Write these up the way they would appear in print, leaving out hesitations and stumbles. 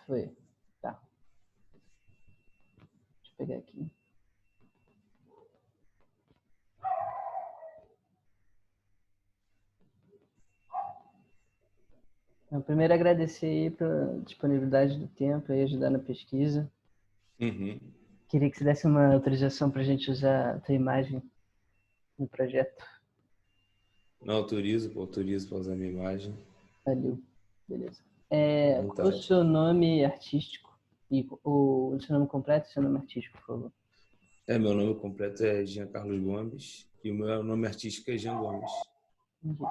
Foi. Tá. Deixa eu pegar aqui. Então, primeiro, agradecer aí pela disponibilidade do tempo e ajudar na pesquisa. Uhum. Queria que você desse uma autorização para a gente usar a tua imagem no projeto. Não autorizo para usar minha imagem. Valeu. Beleza. À Qual é o vontade. seu nome artístico? E o seu nome completo e seu nome artístico, por favor. Meu nome completo é Jean Carlos Gomes e o meu nome artístico é Jean Gomes. Entendi.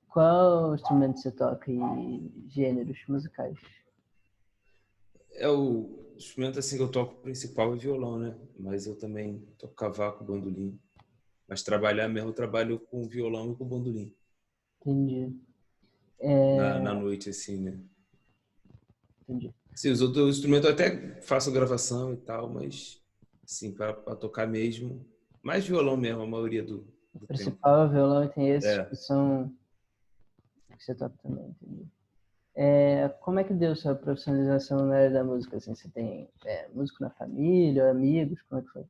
Qual instrumento você toca e gêneros musicais? O instrumento assim que eu toco principal é violão, né? Mas eu também toco cavaco, bandolim. Mas trabalhar mesmo, eu trabalho com violão e com bandolim. Entendi. Na noite, assim, né? Entendi. Sim, os outros instrumentos eu até faço gravação e tal, mas assim, para tocar mesmo, mais violão mesmo, a maioria do O tempo. principal é o violão e tem esses É. que são que você toca também, entendi. Como é que deu sua profissionalização na área da música? Assim, você tem músico na família, amigos? Como é que foi?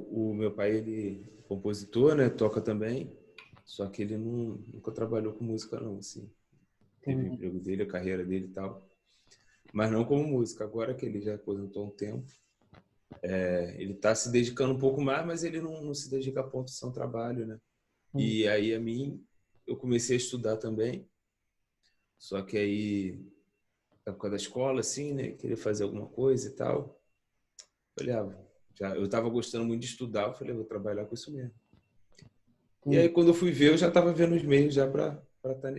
O meu pai, ele é compositor, né? Toca também, só que ele nunca trabalhou com música não, assim. Teve o Entendi. emprego dele, a carreira dele e tal, mas não como música. Agora que ele já aposentou há um tempo, ele está se dedicando um pouco mais, mas ele não se dedica a ponto de ser um trabalho, né? Entendi. E aí eu comecei a estudar também, só que aí, na época da escola, assim, né? Queria fazer alguma coisa e tal. Falei, eu estava gostando muito de estudar, eu falei, vou trabalhar com isso mesmo. E aí, Entendi. quando eu fui ver, eu já estava vendo os meios já para estar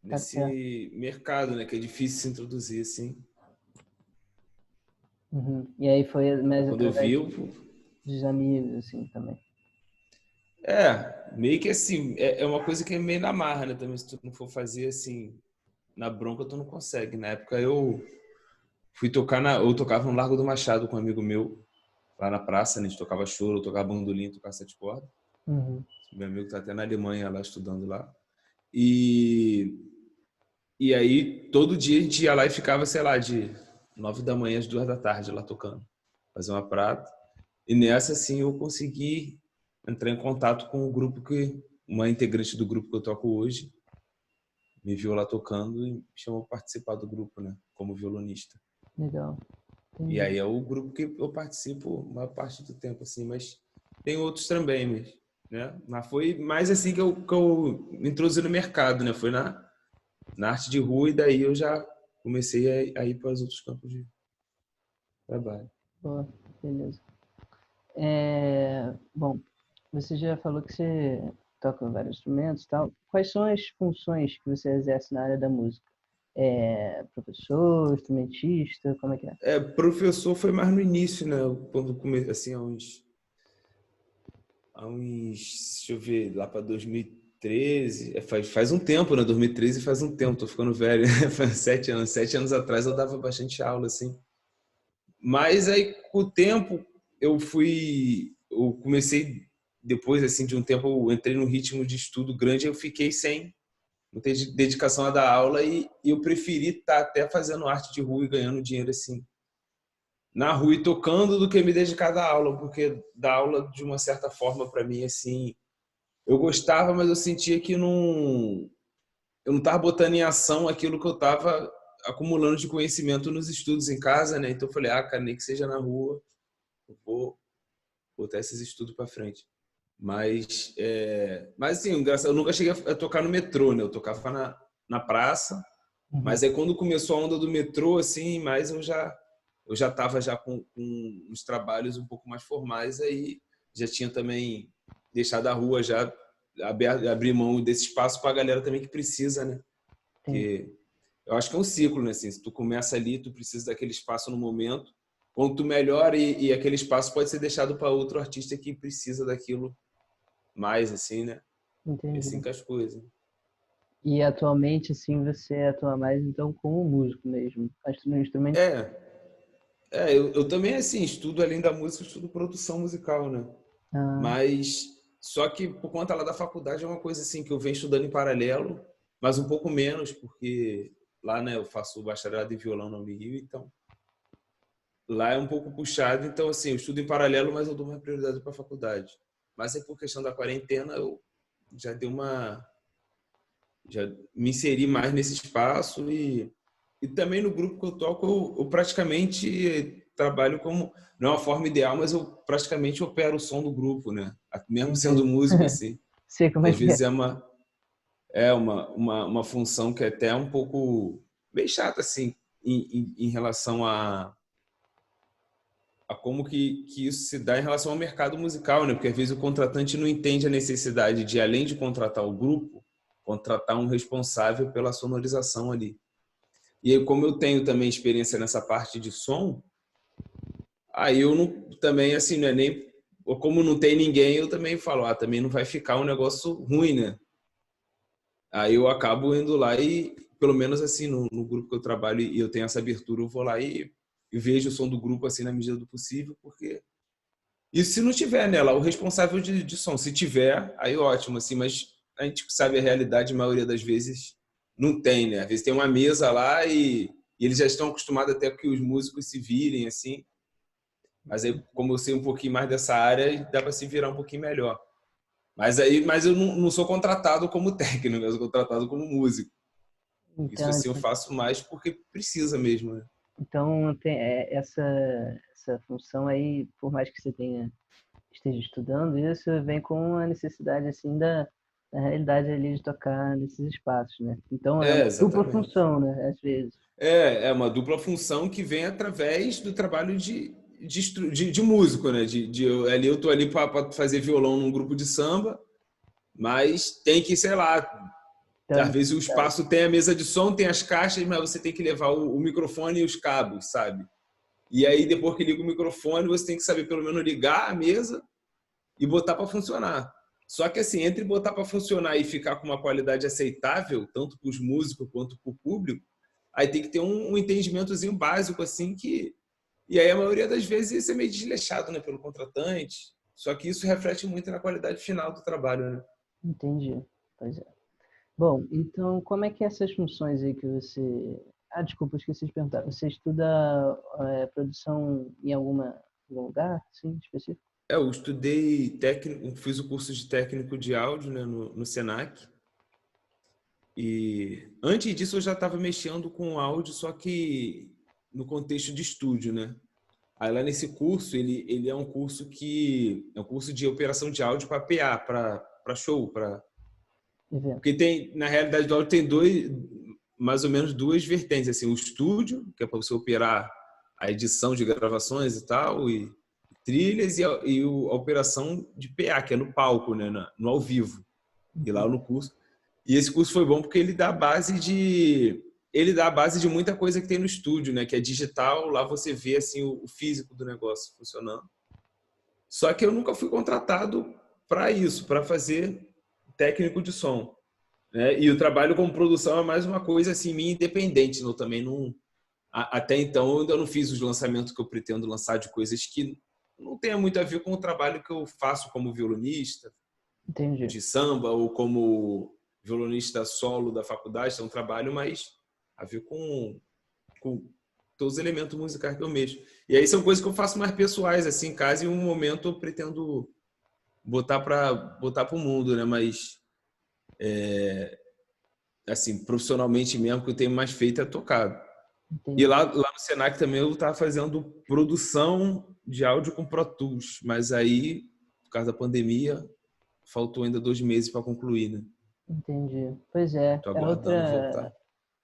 Tá certo. nesse mercado, né? Que é difícil se introduzir, assim. Uhum. E aí foi Aí, mais quando eu vi, através dos amigos, assim, também. meio que assim, é uma coisa que é meio na marra, né? Também, se tu não for fazer, assim, na bronca, tu não consegue. Na época, eu fui tocar eu tocava no Largo do Machado com um amigo meu, lá na praça, né? A gente tocava choro, tocava bandolim, tocava sete cordas. Uhum. Meu amigo tá até na Alemanha, lá, estudando lá. E E aí, todo dia a gente ia lá e ficava, sei lá, de 9 da manhã às 2 da tarde lá tocando. Fazer uma prata. E nessa, assim, eu consegui entrar em contato com o grupo uma integrante do grupo que eu toco hoje, me viu lá tocando e me chamou para participar do grupo, né? Como violonista. Legal. E Entendi. aí é o grupo que eu participo a maior parte do tempo, assim, mas tem outros também, né? Mas foi mais assim que eu me introduzi no mercado, né? Foi na arte de rua, e daí eu já comecei a ir para os outros campos de trabalho. Boa. Beleza. Bom, você já falou que você toca vários instrumentos e tal. Quais são as funções que você exerce na área da música? Professor, instrumentista, como é que é? Professor foi mais no início, né? Quando comecei, assim, deixa eu ver, lá para 2013, faz um tempo, né? 2013 faz um tempo, tô ficando velho, faz 7 anos. 7 anos atrás eu dava bastante aula, assim. Mas aí, com o tempo, eu comecei, depois, assim, de um tempo, eu entrei num ritmo de estudo grande, eu fiquei sem não ter dedicação a dar aula, e eu preferi estar até fazendo arte de rua e ganhando dinheiro, assim, na rua e tocando, do que me dedicar a dar aula, porque dar aula, de uma certa forma, para mim, assim, eu gostava, mas eu sentia que eu não estava botando em ação aquilo que eu estava acumulando de conhecimento nos estudos em casa, né? Então eu falei, cara, nem que seja na rua, eu vou botar esses estudos para frente. Mas assim, eu nunca cheguei a tocar no metrô, né? Eu tocava na praça, Uhum. mas aí quando começou a onda do metrô, assim, mais eu já estava já com os trabalhos um pouco mais formais, aí já tinha também deixado a rua, já abrir mão desse espaço para a galera também que precisa, né? Entendi. Porque eu acho que é um ciclo, né? Assim, se tu começa ali, tu precisa daquele espaço no momento. Quando tu melhora, e aquele espaço pode ser deixado para outro artista que precisa daquilo mais, assim, né? É assim Entendi. que as coisas. E atualmente, assim, você atua mais, então, como músico mesmo, no instrumento? É, eu também, assim, estudo, além da música, estudo produção musical, né? Ah, Mas só que por conta lá da faculdade é uma coisa assim que eu venho estudando em paralelo, mas um pouco menos, porque lá, né, eu faço bacharelado em violão na Unirio, então lá é um pouco puxado, então assim, eu estudo em paralelo, mas eu dou uma prioridade para a faculdade. Mas aí por questão da quarentena, eu já dei uma já me inseri mais nesse espaço e também no grupo que eu toco, eu praticamente trabalho como, não é uma forma ideal, mas eu praticamente opero o som do grupo, né? Mesmo sendo Entendi. músico, assim. Sei como E é às que é. vezes uma função que é até um pouco bem chata, assim, em relação a como que isso se dá em relação ao mercado musical, né? Porque às vezes o contratante não entende a necessidade de, além de contratar o grupo, contratar um responsável pela sonorização ali. E aí, como eu tenho também experiência nessa parte de som, aí eu não, também, assim, não é nem... Ou como não tem ninguém, eu também falo, também não vai ficar um negócio ruim, né? Aí eu acabo indo lá e, pelo menos assim, no grupo que eu trabalho e eu tenho essa abertura, eu vou lá e vejo o som do grupo, assim, na medida do possível, porque... E se não tiver, né, lá, o responsável de som, se tiver, aí ótimo, assim, mas a gente sabe a realidade, a maioria das vezes não tem, né? Às vezes tem uma mesa lá e eles já estão acostumados até que os músicos se virem, assim, mas aí, como eu sei um pouquinho mais dessa área, dá para se virar um pouquinho melhor. Mas eu não sou contratado como técnico, eu sou contratado como músico. Isso, Então, assim, eu faço mais porque precisa mesmo, né? então essa função aí, por mais que você esteja estudando, isso vem com a necessidade assim da realidade ali de tocar nesses espaços, né? Então é É, uma dupla exatamente. função, né? Às vezes. É uma dupla função que vem através do trabalho de músico, né? Ali eu tô ali para fazer violão num grupo de samba, mas tem que, sei lá, às Então, vezes o espaço tem a mesa de som, tem as caixas, mas você tem que levar o microfone e os cabos, sabe? E aí depois que liga o microfone, você tem que saber pelo menos ligar a mesa e botar para funcionar. Só que assim, entre botar para funcionar e ficar com uma qualidade aceitável, tanto para os músicos quanto para o público, aí tem que ter um entendimentozinho básico assim que e aí a maioria das vezes isso é meio desleixado, né, pelo contratante. Só que isso reflete muito na qualidade final do trabalho, né? entendi. Pois é. Bom, então como é que é essas funções aí que você... Ah, desculpa, esqueci de perguntar. Você estuda produção em algum lugar, sim, específico? Eu estudei técnico, fiz o curso de técnico de áudio, né, no Senac. E antes disso eu já estava mexendo com áudio, só que no contexto de estúdio, né? Aí lá nesse curso, ele é um curso que é um curso de operação de áudio para PA, para show, para Evento. porque tem na realidade do áudio tem mais ou menos duas vertentes, assim, o estúdio, que é para você operar a edição de gravações e tal, e trilhas a operação de PA, que é no palco, né, no ao vivo. E lá no curso. E esse curso foi bom porque ele dá a base de muita coisa que tem no estúdio, né, que é digital, lá você vê assim o físico do negócio funcionando. Só que eu nunca fui contratado para isso, para fazer técnico de som, né? E o trabalho como produção é mais uma coisa assim minha independente, eu também não até então eu ainda não fiz os lançamentos que eu pretendo lançar de coisas que não tenha muito a ver com o trabalho que eu faço como violonista, Entendi. de samba ou como violonista solo da faculdade, é um trabalho mais a ver com todos os elementos musicais que eu mexo. E aí são coisas que eu faço mais pessoais, assim, caso em um momento eu pretendo botar para o mundo, né? Mas, assim, profissionalmente mesmo, o que eu tenho mais feito é tocar. E Entendi. lá no Senac também eu estava fazendo produção de áudio com Pro Tools, mas aí, por causa da pandemia, faltou ainda 2 meses para concluir, né? Entendi. Pois é. Tô A aguardando outra voltar.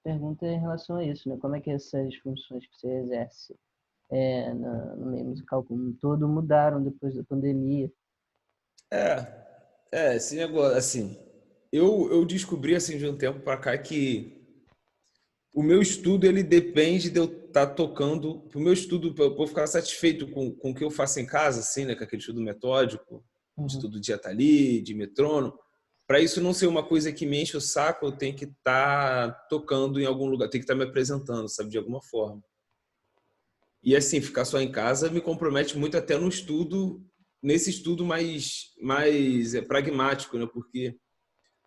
pergunta é em relação a isso, né? Como é que essas funções que você exerce no meio musical como um todo mudaram depois da pandemia? É, esse negócio, assim, eu descobri, assim, de um tempo para cá que o meu estudo, ele depende de eu estar tocando, o meu estudo, para eu ficar satisfeito com o que eu faço em casa, assim, né, com aquele estudo metódico, Uhum. estudo de atali, de metrônomo, para isso não ser uma coisa que me enche o saco, eu tenho que estar tocando em algum lugar, tenho que estar me apresentando, sabe, de alguma forma. E assim, ficar só em casa me compromete muito até no estudo, nesse estudo mais pragmático, né? Porque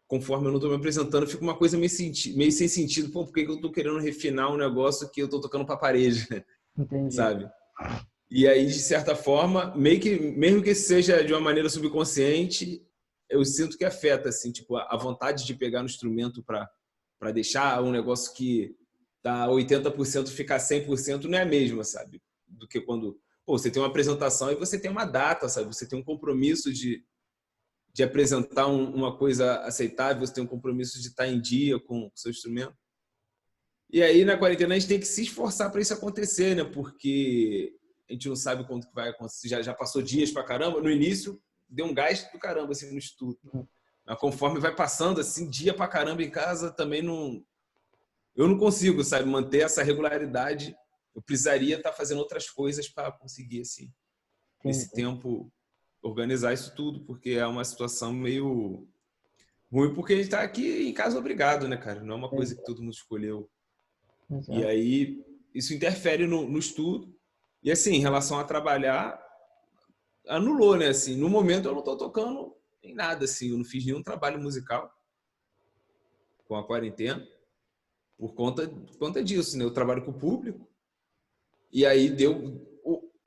conforme eu não tô me apresentando, fica uma coisa meio sem sentido. Pô, por que eu tô querendo refinar um negócio que eu tô tocando pra parede, né? Entendi. Sabe? E aí, de certa forma, mesmo que seja de uma maneira subconsciente, eu sinto que afeta, assim, tipo, a vontade de pegar no instrumento para deixar um negócio que tá 80% ficar 100% não é a mesma, sabe? Do que quando, pô, você tem uma apresentação e você tem uma data, sabe? Você tem um compromisso de apresentar uma coisa aceitável, você tem um compromisso de estar em dia com o seu instrumento. E aí, na quarentena, a gente tem que se esforçar para isso acontecer, né? Porque a gente não sabe quando que vai acontecer. Já passou dias pra caramba. No início, deu um gás do caramba, assim, no estudo. Mas conforme vai passando, assim, dia pra caramba em casa, também não... Eu não consigo, sabe, manter essa regularidade. Eu precisaria estar fazendo outras coisas para conseguir, assim, nesse Entendi. tempo, organizar isso tudo, porque é uma situação meio ruim, porque a gente tá aqui em casa obrigado, né, cara? Não é uma coisa que Exato. todo mundo escolheu. E Exato. aí, isso interfere no estudo. E assim, em relação a trabalhar, anulou, né? Assim, no momento eu não estou tocando em nada, assim, eu não fiz nenhum trabalho musical com a quarentena por conta disso, né? Eu trabalho com o público e aí deu,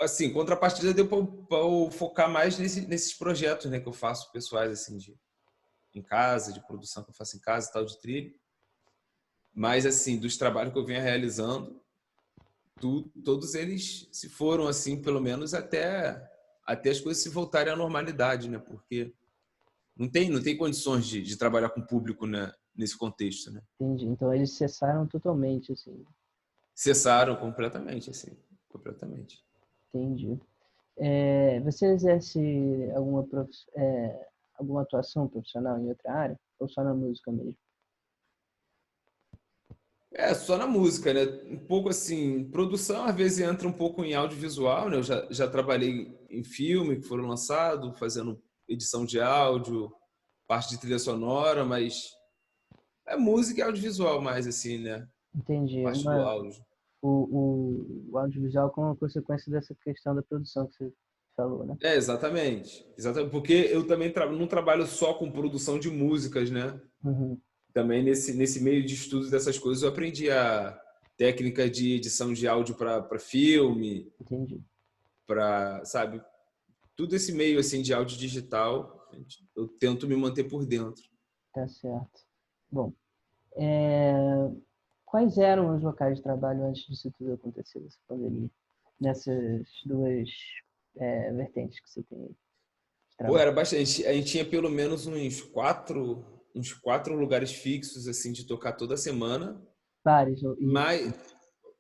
assim, contrapartida deu para eu focar mais nesses projetos, né? Que eu faço pessoais, assim, em casa, de produção que eu faço em casa e tal, de trilha. Mas, assim, dos trabalhos que eu venho realizando, todos eles se foram, assim, pelo menos até as coisas se voltarem à normalidade, né? Porque não tem condições de trabalhar com o público, né, nesse contexto, né? Entendi. Então eles cessaram totalmente, assim. Cessaram completamente, assim, completamente. Entendi. Você exerce alguma atuação profissional em outra área? Ou só na música mesmo? É, só na música, né? Um pouco assim, produção às vezes entra um pouco em audiovisual, né? Eu já trabalhei em filme que foram lançados, fazendo edição de áudio, parte de trilha sonora, mas é música e audiovisual mais assim, né? Entendi. Parte do áudio. O audiovisual como consequência dessa questão da produção que você falou, né? É, exatamente. Exatamente, porque eu também não trabalho só com produção de músicas, né? Uhum. Também nesse meio de estudos dessas coisas eu aprendi a técnica de edição de áudio para filme, Entendi. para, sabe, tudo esse meio assim de áudio digital, eu tento me manter por dentro. Tá certo. Bom, é, quais eram os locais de trabalho antes disso tudo acontecer, dessa pandemia? Nessas duas vertentes que você tem de Pô, trabalho. era bastante, a gente tinha pelo menos uns quatro lugares fixos assim de tocar toda semana, Bares mas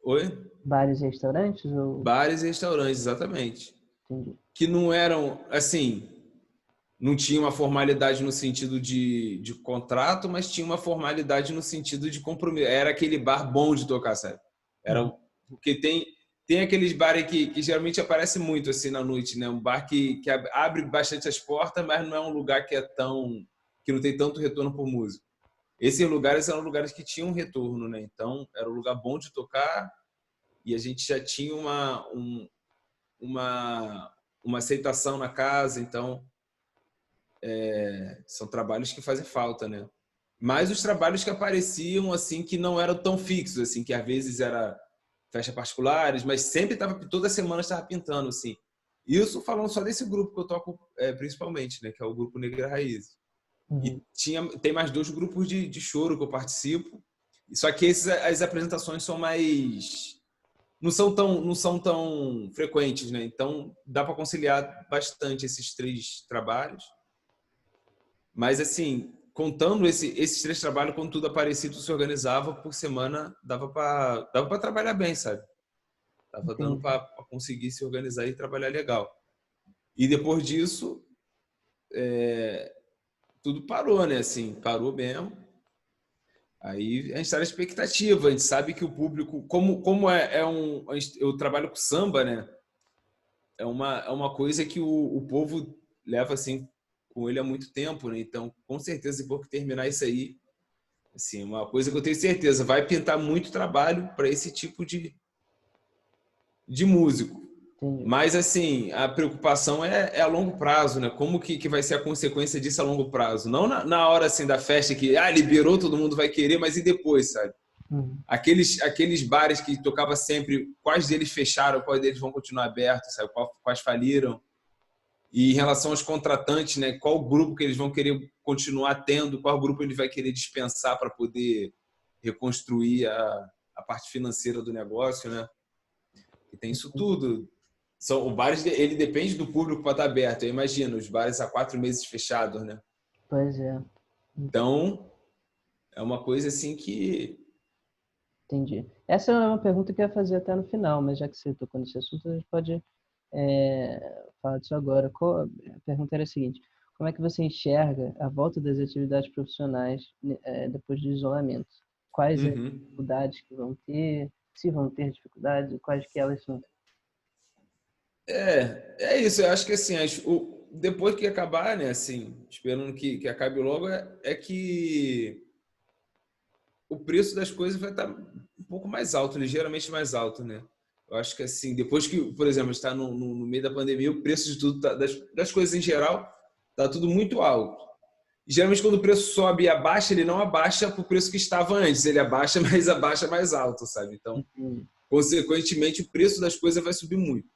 oi? bares e restaurantes ou... Bares e restaurantes, exatamente. Entendi. Que não eram assim, não tinha uma formalidade no sentido de contrato, mas tinha uma formalidade no sentido de compromisso. Era aquele bar bom de tocar, sabe? Uhum. Porque tem aqueles bares que geralmente aparece muito assim na noite, né? Um bar que abre bastante as portas, mas não é um lugar que não tem tanto retorno por música. Esses lugares eram lugares que tinham retorno, né? Então era um lugar bom de tocar e a gente já tinha uma, uma aceitação na casa, então são trabalhos que fazem falta, né? Mas os trabalhos que apareciam assim que não eram tão fixos, assim, que às vezes era festas particulares, mas sempre estava toda semana estava pintando assim. Isso falando só desse grupo que eu toco principalmente, né, que é o grupo Negra Raiz. E Uhum. tem mais dois grupos de choro que eu participo. Só que as apresentações são mais não são tão frequentes, né? Então dá para conciliar bastante esses três trabalhos. Mas, assim, contando esses três trabalhos, quando tudo aparecido se organizava por semana, dava para trabalhar bem, sabe? Tava dando Entendi. para conseguir se organizar e trabalhar legal. E depois disso, tudo parou, né? Assim, parou mesmo. Aí a gente está na expectativa, a gente sabe que o público, como eu trabalho com samba, né? É uma coisa que o povo leva assim com ele há muito tempo, né? Então, com certeza, depois que terminar isso aí, assim, uma coisa que eu tenho certeza, vai pintar muito trabalho para esse tipo de músico. Entendi. Mas, assim, a preocupação é a longo prazo, né? Como que vai ser a consequência disso a longo prazo? Não na hora, assim, da festa que, liberou, todo mundo vai querer, mas e depois, sabe? Uhum. Aqueles bares que tocava sempre, quais deles fecharam, quais deles vão continuar abertos, sabe? Quais faliram? E em relação aos contratantes, né? Qual grupo que eles vão querer continuar tendo, qual grupo ele vai querer dispensar para poder reconstruir a parte financeira do negócio, né? E tem isso tudo. O bares, ele depende do público para estar aberto. Eu imagino, os bares há 4 meses fechados, né? Pois é. Então, é uma coisa assim que... Entendi. Essa é uma pergunta que eu ia fazer até no final, mas já que você tocou nesse assunto, a gente pode falar disso agora. A pergunta era a seguinte: como é que você enxerga a volta das atividades profissionais depois do isolamento? Quais as Uhum. dificuldades que vão ter? Se vão ter dificuldades, quais que elas são? É isso. Eu acho que assim, depois que acabar, né, assim, esperando que acabe logo, é que o preço das coisas vai estar um pouco mais alto, ligeiramente mais alto, né? Eu acho que assim, depois que, por exemplo, está no meio da pandemia, o preço de tudo, das coisas em geral, está tudo muito alto. E, geralmente, quando o preço sobe e abaixa, ele não abaixa para o preço que estava antes, ele abaixa, mas abaixa mais alto, sabe? Então, Entendi. consequentemente, o preço das coisas vai subir muito.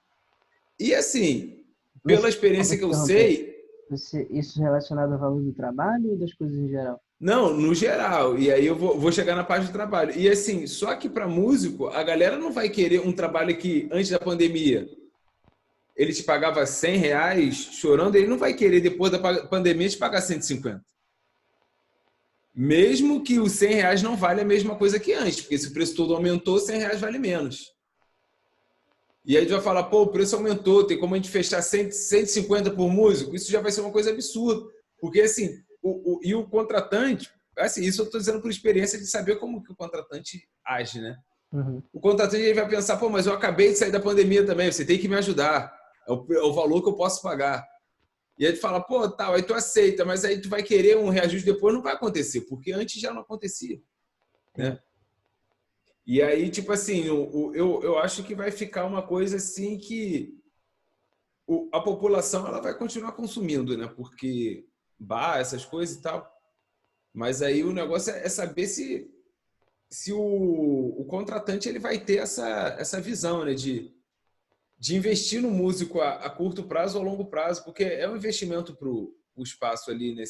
E assim, Mas, pela só para experiência te que eu interromper, sei, isso relacionado ao valor do trabalho ou das coisas em geral? não, no geral. E aí eu vou chegar na parte do trabalho. E assim, só que para músico, a galera não vai querer um trabalho que, antes da pandemia, ele te pagava R$ 100 chorando, ele não vai querer, depois da pandemia, te pagar 150. Mesmo que os R$ 100 não vale a mesma coisa que antes, porque se o preço todo aumentou, R$ 100 vale menos. E aí a gente vai falar, pô, o preço aumentou, tem como a gente fechar 100, 150 por músico? Isso já vai ser uma coisa absurda. Porque, assim, e o contratante, assim, isso eu estou dizendo por experiência de saber como que o contratante age, né? Uhum. O contratante ele vai pensar, pô, mas eu acabei de sair da pandemia também, você tem que me ajudar. É o valor que eu posso pagar. E aí tu fala, pô, tal, aí tu aceita, mas aí tu vai querer um reajuste depois, não vai acontecer, porque antes já não acontecia, Entendi. né? E aí, tipo assim, eu acho que vai ficar uma coisa assim que a população ela vai continuar consumindo, né? Porque bar, essas coisas e tal. Mas aí o negócio é saber se o contratante ele vai ter essa visão, né? De investir no músico a curto prazo ou a longo prazo, porque é um investimento para o espaço ali, né?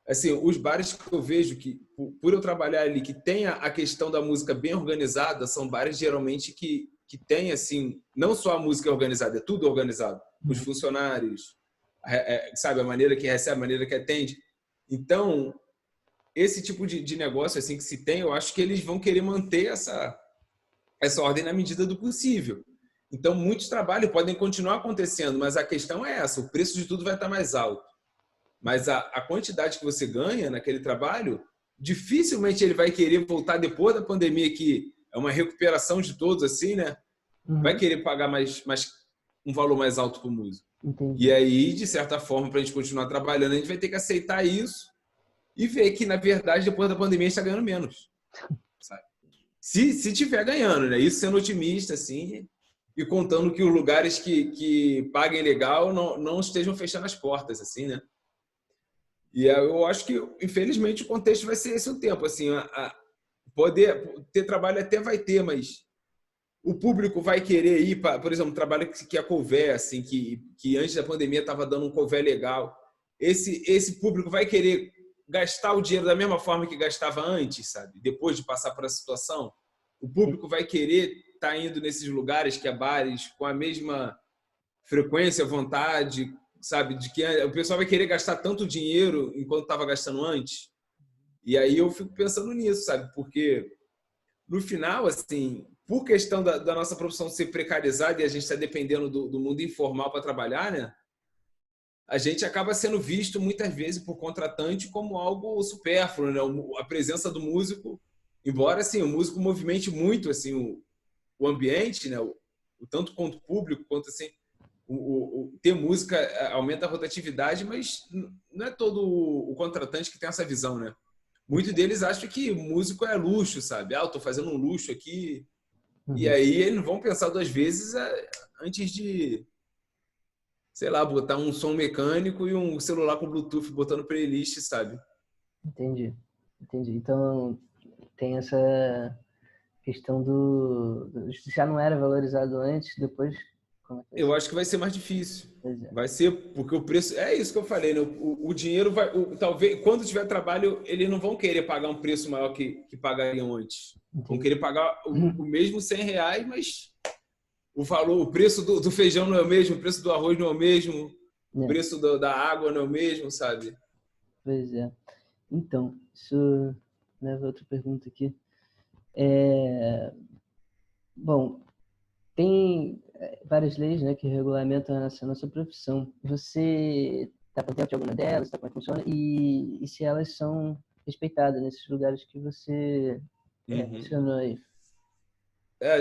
Assim, os bares que eu vejo que, por eu trabalhar ali, que tem a questão da música bem organizada, são bares geralmente que tem, assim, não só a música organizada, é tudo organizado. Os Uhum. funcionários, sabe, a maneira que recebe, a maneira que atende. Então, esse tipo de negócio assim que se tem, eu acho que eles vão querer manter essa ordem na medida do possível. Então, muitos trabalhos podem continuar acontecendo, mas a questão é essa, o preço de tudo vai estar mais alto. Mas a quantidade que você ganha naquele trabalho, dificilmente ele vai querer voltar depois da pandemia, que é uma recuperação de todos, assim, né? Vai Uhum. querer pagar mais um valor mais alto para o músico. E Entendi. aí, de certa forma, para a gente continuar trabalhando, a gente vai ter que aceitar isso e ver que, na verdade, depois da pandemia, a gente está ganhando menos. Sabe? Se tiver ganhando, né? Isso sendo otimista, assim, e contando que os lugares que paguem legal não estejam fechando as portas, assim, né? E eu acho que, infelizmente, o contexto vai ser esse o tempo. Assim, poder ter trabalho até vai ter, mas o público vai querer ir para, por exemplo, um trabalho que a couvé, assim, que antes da pandemia estava dando um couvé legal. Esse público vai querer gastar o dinheiro da mesma forma que gastava antes, sabe? Depois de passar por essa situação. O público vai querer estar indo nesses lugares que é bares com a mesma frequência, vontade, sabe? De que o pessoal vai querer gastar tanto dinheiro enquanto estava gastando antes. E aí eu fico pensando nisso, sabe? Porque no final, assim, por questão da nossa profissão ser precarizada e a gente está dependendo do mundo informal para trabalhar, né? A gente acaba sendo visto muitas vezes por contratante como algo supérfluo, né? A presença do músico, embora assim, o músico movimente muito assim o ambiente, né? O tanto quanto público, quanto assim, ter música aumenta a rotatividade, mas não é todo o contratante que tem essa visão, né? Muitos deles acham que músico é luxo, sabe? Eu tô fazendo um luxo aqui. E aí eles não vão pensar duas vezes antes de, sei lá, botar um som mecânico e um celular com Bluetooth botando playlist, sabe? Entendi. Então, tem essa questão já não era valorizado antes, depois... Como é que Eu acho que vai ser mais difícil. Pois é. Vai ser, porque o preço... É isso que eu falei, né? O dinheiro vai... talvez, quando tiver trabalho, eles não vão querer pagar um preço maior que pagariam antes. Entendi. Vão querer pagar o mesmo R$ 100, mas o valor, o preço do feijão não é o mesmo, o preço do arroz não é o mesmo, o preço da água não é o mesmo, sabe? Pois é. Então, isso leva a outra pergunta aqui. Bom, tem várias leis, né, que regulamentam a nossa profissão. Você está por dentro de alguma delas? Está como é que funciona? E se elas são respeitadas nesses lugares que você mencionou aí?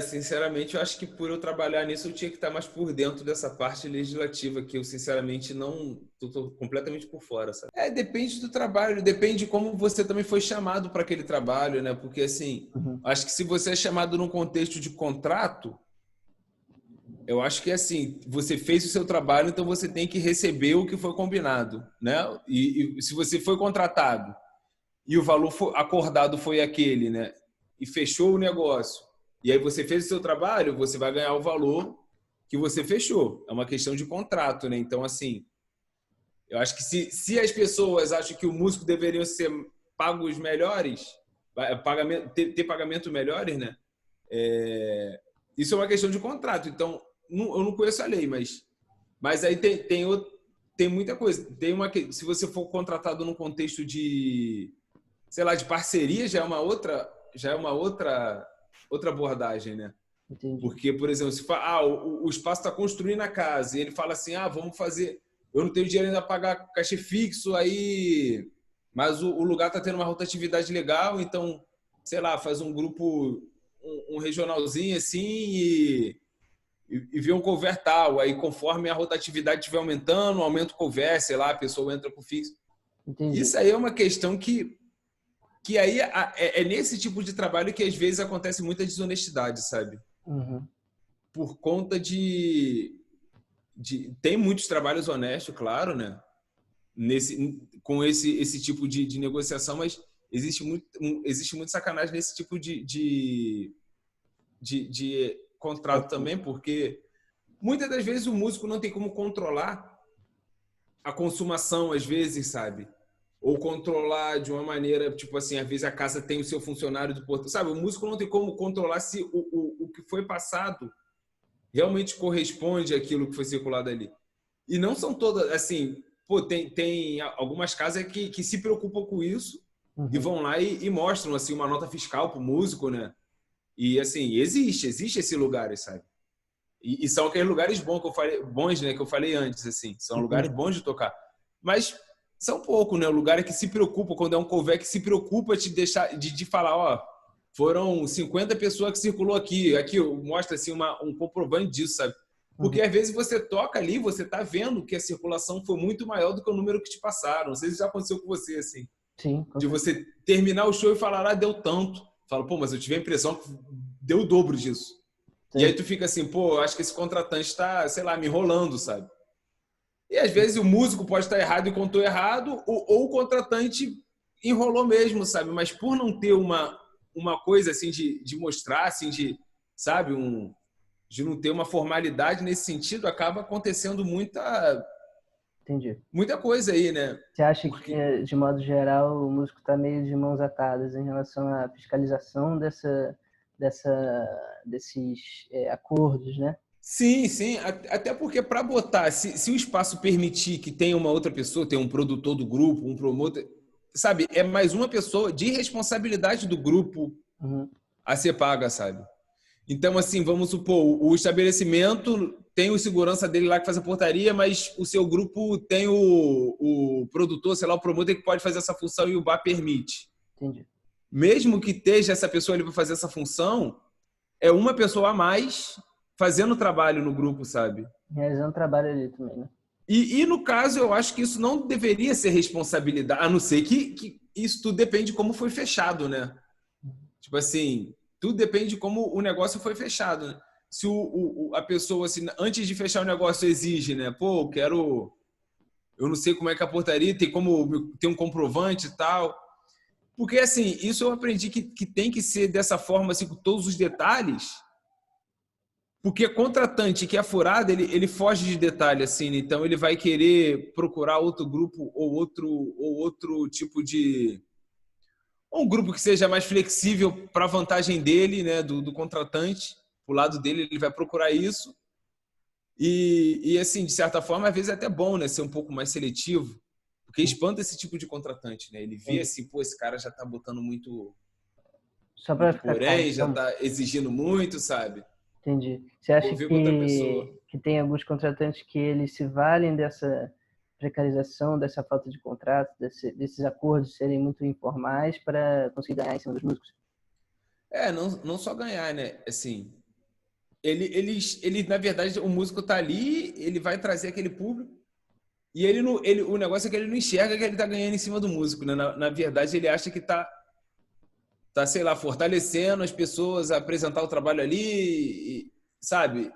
Sinceramente, eu acho que por eu trabalhar nisso, eu tinha que estar mais por dentro dessa parte legislativa, que eu, sinceramente, não... Estou completamente por fora, sabe? Depende do trabalho, depende de como você também foi chamado para aquele trabalho, né? Porque, assim, acho que se você é chamado num contexto de contrato, eu acho que, assim, você fez o seu trabalho, então você tem que receber o que foi combinado, né? E se você foi contratado e o valor acordado foi aquele, né? E fechou o negócio, e aí você fez o seu trabalho, você vai ganhar o valor que você fechou. É uma questão de contrato, né? Então, assim, eu acho que se as pessoas acham que o músico deveria ser pagos melhores, ter pagamento melhores, né? Isso é uma questão de contrato. Então, eu não conheço a lei, mas aí tem muita coisa. Se você for contratado num contexto de, sei lá, de parceria, já é uma outra abordagem, né? Entendi. Porque, por exemplo, se o espaço está construindo a casa e ele fala assim, vamos fazer, eu não tenho dinheiro ainda para pagar cachê fixo, aí, mas o lugar está tendo uma rotatividade legal, então, sei lá, faz um grupo, um regionalzinho assim e vê um cover tal, aí conforme a rotatividade estiver aumentando, aumenta o cover, sei lá, a pessoa entra com fixo. Entendi. Isso aí é uma questão que aí é nesse tipo de trabalho que às vezes acontece muita desonestidade, sabe? Por conta tem muitos trabalhos honestos, claro, né? Com esse tipo de negociação, mas existe muito sacanagem nesse tipo de contrato também, porque muitas das vezes o músico não tem como controlar a consumação, às vezes, sabe? Ou controlar de uma maneira, tipo assim, às vezes a casa tem o seu funcionário do portão, sabe? O músico não tem como controlar se o que foi passado realmente corresponde àquilo que foi circulado ali. E não são todas, assim, tem algumas casas que se preocupam com isso e vão lá e mostram, assim, uma nota fiscal pro músico, né? E, assim, existe esse lugar, sabe? E são aqueles lugares bons, né, que eu falei antes, assim. São lugares bons de tocar. Mas são poucos, né? O lugar que se preocupa, quando é um cover que se preocupa de falar, foram 50 pessoas que circulou aqui mostra assim um comprovante disso, sabe? Porque às vezes você toca ali, você tá vendo que a circulação foi muito maior do que o número que te passaram. Não sei se já aconteceu com você, assim. Sim. De você terminar o show e falar, deu tanto. Fala, pô, mas eu tive a impressão que deu o dobro disso. Sim. E aí tu fica assim, pô, acho que esse contratante tá, sei lá, me enrolando, sabe? E às vezes o músico pode estar errado e contou errado, ou o contratante enrolou mesmo, sabe? Mas por não ter uma coisa assim de mostrar, assim, sabe, de não ter uma formalidade nesse sentido, acaba acontecendo muita coisa aí, né? Você acha que, de modo geral, o músico está meio de mãos atadas em relação à fiscalização desses acordos, né? Sim, sim. Até porque para botar, se o espaço permitir que tenha uma outra pessoa, tenha um produtor do grupo, um promotor, sabe? É mais uma pessoa de responsabilidade do grupo a ser paga, sabe? Então, assim, vamos supor, o estabelecimento tem o segurança dele lá que faz a portaria, mas o seu grupo tem o produtor, sei lá, o promotor que pode fazer essa função e o bar permite. Entendi. Mesmo que esteja essa pessoa ali para fazer essa função, é uma pessoa a mais fazendo trabalho no grupo, sabe? Realizando trabalho ali também, né? E no caso, eu acho que isso não deveria ser responsabilidade, a não ser que isso tudo depende de como foi fechado, né? Tipo assim, tudo depende de como o negócio foi fechado, né? Se a pessoa, assim, antes de fechar o negócio, exige, né? Pô, eu não sei como é que a portaria, tem um comprovante e tal. Porque, assim, isso eu aprendi que tem que ser dessa forma, assim, com todos os detalhes, porque contratante que é furado, ele foge de detalhe, assim, né? Então ele vai querer procurar outro grupo ou outro tipo de... Ou um grupo que seja mais flexível para a vantagem dele, né, do contratante. O lado dele, ele vai procurar isso. Assim, de certa forma, às vezes é até bom, né, ser um pouco mais seletivo, porque espanta esse tipo de contratante, né? Ele vê Entendi. assim, pô, esse cara já tá botando Só para muito ficar claro, porém, já então, tá exigindo muito, sabe? entendi. Você acha Vou ver com outra pessoa. que tem alguns contratantes que eles se valem dessa precarização, dessa falta de contrato, desses acordos serem muito informais para conseguir ganhar em cima dos músicos? Não só ganhar, né? Assim, na verdade, o músico tá ali, ele vai trazer aquele público, e o negócio é que ele não enxerga que ele tá ganhando em cima do músico, né? Na verdade, ele acha que tá, sei lá, fortalecendo as pessoas a apresentar o trabalho ali, sabe?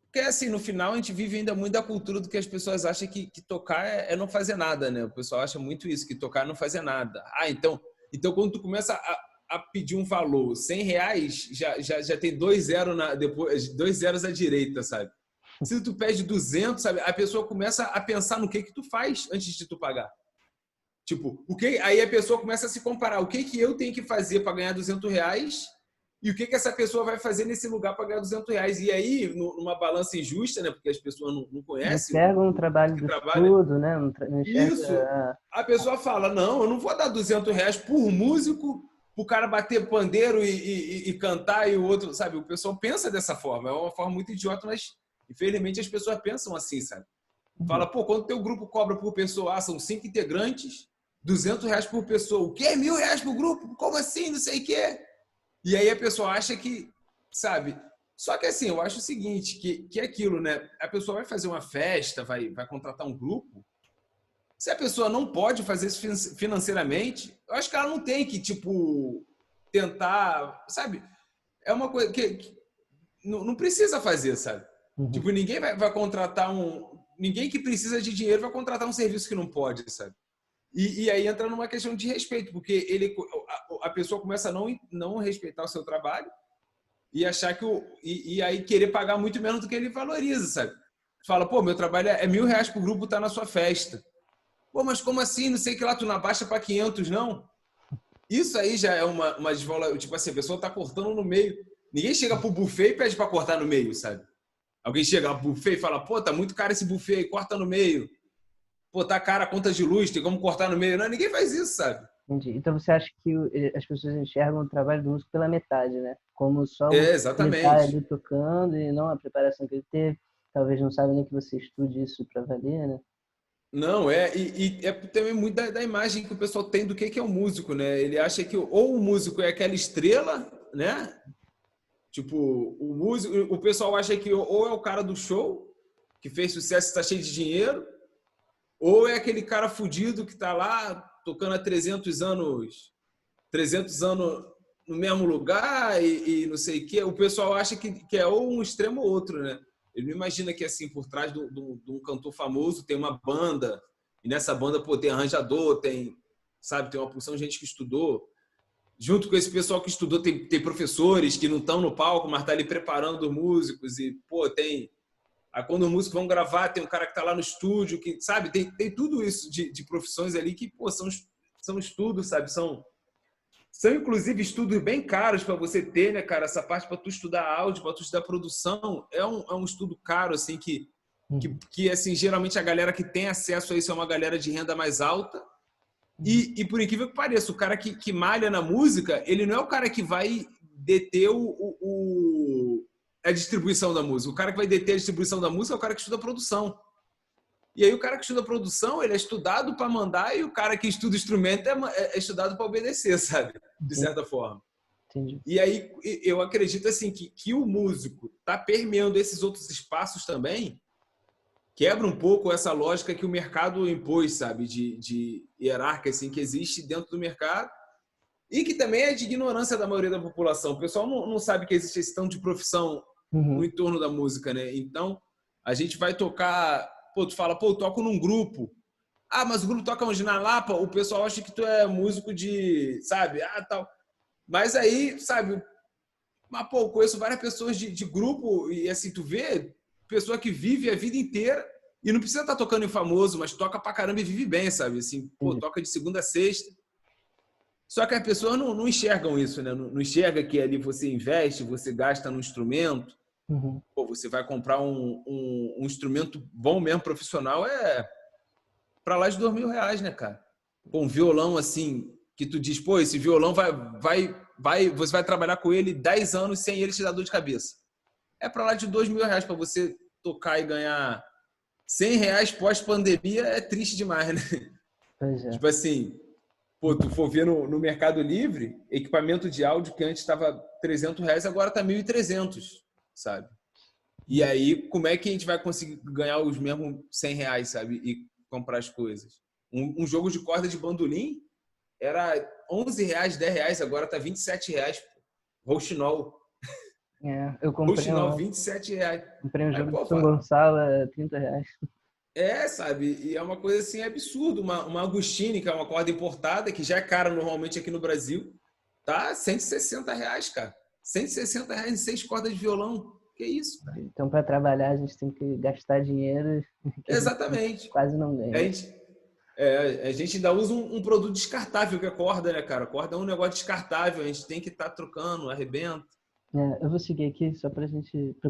Porque, assim, no final, a gente vive ainda muito da cultura do que as pessoas acham que tocar é não fazer nada, né? O pessoal acha muito isso, que tocar é não fazer nada. Então quando tu começa a pedir um valor, R$ 100, já tem depois, 2 zeros à direita, sabe? Se tu pede 200, sabe? A pessoa começa a pensar no que tu faz antes de tu pagar. Tipo, aí a pessoa começa a se comparar. O que eu tenho que fazer para ganhar R$ 200 e o que essa pessoa vai fazer nesse lugar para ganhar R$ 200? E aí, numa balança injusta, né? Porque as pessoas não Não conhecem enxergam um o quanto trabalho que do trabalha. estudo, né? Não enxerga Isso. A pessoa fala, não, eu não vou dar R$ 200 por músico, pro cara bater pandeiro e cantar e o outro, sabe? O pessoal pensa dessa forma. É uma forma muito idiota, mas infelizmente as pessoas pensam assim, sabe? Fala, pô, quando teu grupo cobra por pessoa, são 5 integrantes, R$ 200 por pessoa. O quê? R$ 1.000 por grupo? Como assim? Não sei o quê. E aí a pessoa acha que, sabe? Só que assim, eu acho o seguinte, que é aquilo, né? A pessoa vai fazer uma festa, vai contratar um grupo. Se a pessoa não pode fazer isso financeiramente, eu acho que ela não tem que, tipo, tentar, sabe? É uma coisa que não precisa fazer, sabe? Uhum. Tipo, ninguém vai contratar ninguém que precisa de dinheiro vai contratar um serviço que não pode, sabe? E aí entra numa questão de respeito, porque a pessoa começa a não respeitar o seu trabalho e achar e aí querer pagar muito menos do que ele valoriza, sabe? Fala, pô, meu trabalho é R$ 1.000 pro grupo tá na sua festa. Pô, mas como assim? Não sei que lá, tu não abaixa para 500, não? Isso aí já é uma desvalorização. Tipo assim, a pessoa tá cortando no meio. Ninguém chega pro buffet e pede para cortar no meio, sabe? Alguém chega pro buffet e fala, pô, tá muito caro esse buffet aí, corta no meio. Pô, tá cara a conta de luz, tem como cortar no meio. Não, ninguém faz isso, sabe? Entendi. Então você acha que as pessoas enxergam o trabalho do músico pela metade, né? Como só o que ele está Exatamente. ali tocando e não a preparação que ele teve. Talvez não saiba nem que você estude isso para valer, né? Não, e é também muito da imagem que o pessoal tem do que é um músico, né? Ele acha que ou o músico é aquela estrela, né? Tipo, o pessoal acha que ou é o cara do show, que fez sucesso e está cheio de dinheiro, ou é aquele cara fudido que está lá tocando há 300 anos no mesmo lugar e não sei o quê. O pessoal acha que é ou um extremo ou outro, né? Ele não imagina que, assim, por trás de um cantor famoso tem uma banda, e nessa banda, pô, tem arranjador, sabe, tem uma porção de gente que estudou. Junto com esse pessoal que estudou, tem professores que não estão no palco, mas tá ali preparando os músicos e, pô, Aí quando os músicos vão gravar, tem um cara que tá lá no estúdio, que, sabe, tem tudo isso de profissões ali que, pô, são estudos, sabe, são inclusive estudos bem caros para você ter, né, cara? Essa parte para tu estudar áudio, para tu estudar produção, é um estudo caro, assim, Uhum. que, assim, geralmente a galera que tem acesso a isso é uma galera de renda mais alta. Uhum. E por incrível que pareça, o cara que malha na música, ele não é o cara que vai deter a distribuição da música. O cara que vai deter a distribuição da música é o cara que estuda produção. E aí o cara que estuda produção, ele é estudado para mandar e o cara que estuda instrumento é estudado para obedecer, sabe? De Entendi. certa forma. Entendi. E aí eu acredito assim que o músico está permeando esses outros espaços também, quebra um pouco essa lógica que o mercado impôs, sabe? De hierarquia assim, que existe dentro do mercado. E que também é de ignorância da maioria da população. O pessoal não sabe que existe esse tanto de profissão no entorno da música, né? Então, a gente vai tocar... Pô, tu fala, pô, eu toco num grupo. Ah, mas o grupo toca onde? Na Lapa? O pessoal acha que tu é músico de... Sabe? Ah, tal. Mas aí, sabe... Mas, pô, eu conheço várias pessoas de grupo e, assim, tu vê pessoa que vive a vida inteira e não precisa estar tocando em famoso, mas toca pra caramba e vive bem, sabe? Assim, pô, toca de segunda a sexta. Só que as pessoas não enxergam isso, né? Não enxerga que ali você investe, você gasta no instrumento. Pô, você vai comprar um instrumento bom mesmo, profissional, pra lá de R$ 2.000, né, cara? Pô, um violão assim, que tu diz, pô, esse violão você vai trabalhar com ele 10 anos sem ele te dar dor de cabeça. É pra lá de R$ 2.000 pra você tocar e ganhar R$ 100 pós-pandemia, é triste demais, né? Pois é. Tipo assim, pô, tu for ver no Mercado Livre, equipamento de áudio que antes estava R$ 300, agora tá 1.300, sabe? E aí, como é que a gente vai conseguir ganhar os mesmos R$ 100, sabe? E comprar as coisas? Um jogo de corda de bandolim era R$ 11, R$ 10, agora tá R$ 27. Rouxinol. Eu comprei Rouxinol, um, R$ 27. comprei um Aí, jogo de pô, São Gonçalo a R$ 30. sabe? E é uma coisa assim absurda. Uma Agustini, que é uma corda importada, que já é cara normalmente aqui no Brasil, tá R$ 160, cara. R$ 160 em 6 cordas de violão. Que isso, cara? Então, para trabalhar, a gente tem que gastar dinheiro que a gente Exatamente. quase não A ganha. gente, a gente ainda usa um produto descartável, que é corda, né, cara? Corda é um negócio descartável, a gente tem que estar trocando, arrebenta. Eu vou seguir aqui só para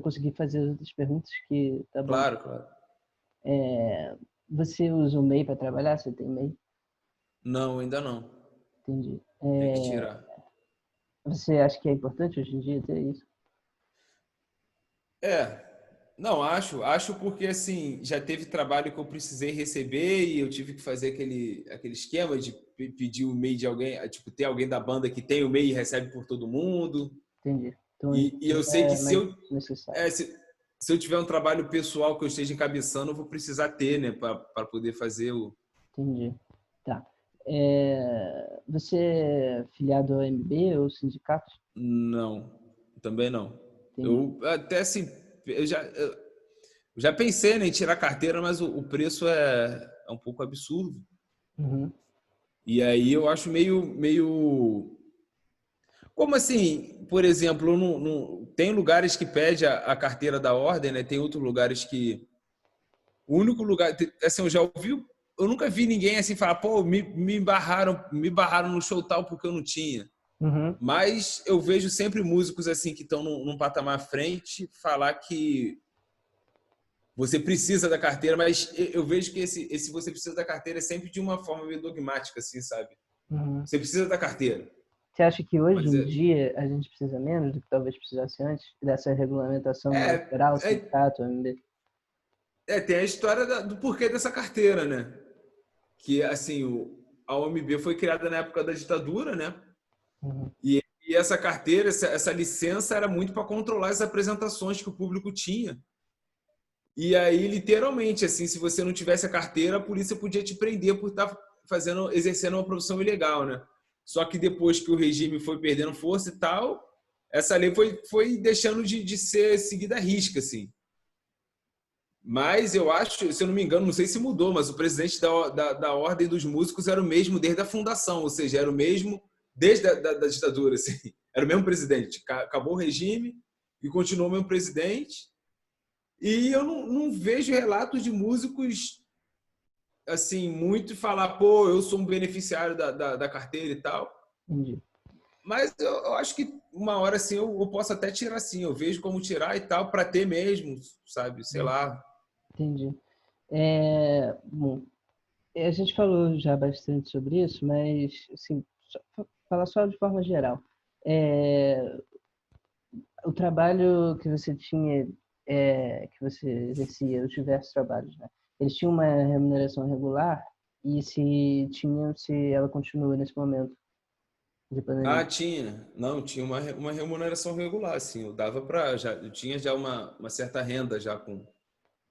conseguir fazer as outras perguntas que tá bom. Claro, claro. Você usa o MEI para trabalhar? Você tem MEI? Não, ainda não. Entendi. Tem que tirar. Você acha que é importante hoje em dia ter isso? Não, acho porque assim, já teve trabalho que eu precisei receber e eu tive que fazer aquele esquema de pedir o e-mail de alguém, tipo, ter alguém da banda que tem o e-mail e recebe por todo mundo. Entendi. Então, hoje E em eu dia sei que é mais necessário. se eu tiver um trabalho pessoal que eu esteja encabeçando, eu vou precisar ter, né, para poder fazer o. Entendi. Tá. Você é filiado ao MB ou sindicato? Não, também não. Entendi. Eu até assim, eu já pensei, né, em tirar carteira, mas o preço é um pouco absurdo. Uhum. E aí eu acho meio... Como assim, por exemplo, tem lugares que pede a carteira da ordem, né? Tem outros lugares que... O único lugar... Assim, eu nunca vi ninguém assim falar, pô, me barraram no show tal porque eu não tinha. Uhum. Mas eu vejo sempre músicos assim que estão num patamar à frente falar que você precisa da carteira, mas eu vejo que esse você precisa da carteira é sempre de uma forma meio dogmática, assim, sabe? Uhum. Você precisa da carteira. Você acha que hoje Mas em dia a gente precisa menos do que talvez precisasse antes dessa regulamentação mais é, geral, é, sindicato, MB? tem a história do porquê dessa carteira, né? Que, assim, a OMB foi criada na época da ditadura, né? Uhum. E essa carteira, essa licença era muito para controlar as apresentações que o público tinha. E aí, literalmente, assim, se você não tivesse a carteira, a polícia podia te prender por estar exercendo uma profissão ilegal, né? Só que depois que o regime foi perdendo força e tal, essa lei foi deixando de ser seguida à risca, assim. Mas eu acho, se eu não me engano, não sei se mudou, mas o presidente da Ordem dos Músicos era o mesmo desde a fundação, ou seja, era o mesmo desde da ditadura, assim. Era o mesmo presidente. Acabou o regime e continuou o mesmo presidente. E eu não vejo relatos de músicos assim, muito falar, pô, eu sou um beneficiário da carteira e tal. Entendi. Mas eu acho que uma hora assim eu posso até tirar assim, eu vejo como tirar e tal, para ter mesmo, sabe? Sei lá. Entendi. Bom, a gente falou já bastante sobre isso, mas assim, falar só de forma geral. É, o trabalho que você tinha, que você exercia, os diversos trabalhos, né? Eles tinham uma remuneração regular e se tinham, se ela continua nesse momento de pandemia. Ah, tinha. Não, tinha uma remuneração regular, assim. Eu dava para já, eu tinha já uma certa renda já com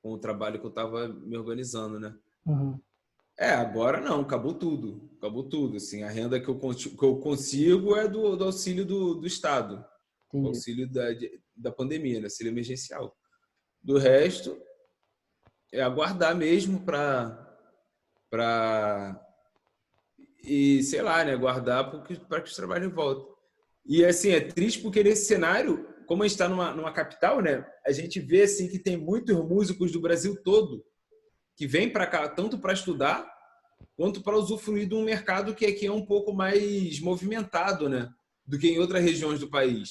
o trabalho que eu estava me organizando, né? Uhum. Agora não, acabou tudo. Acabou tudo. Assim, a renda que eu consigo é do auxílio do Estado, o Entendi. auxílio da pandemia, né? Auxílio emergencial. Do resto, é aguardar mesmo para e sei lá, né? Aguardar para que os trabalhos voltem. E assim, é triste porque nesse cenário, como a gente está numa capital, né? A gente vê assim que tem muitos músicos do Brasil todo que vêm para cá tanto para estudar quanto para usufruir de um mercado que aqui é um pouco mais movimentado, né? Do que em outras regiões do país.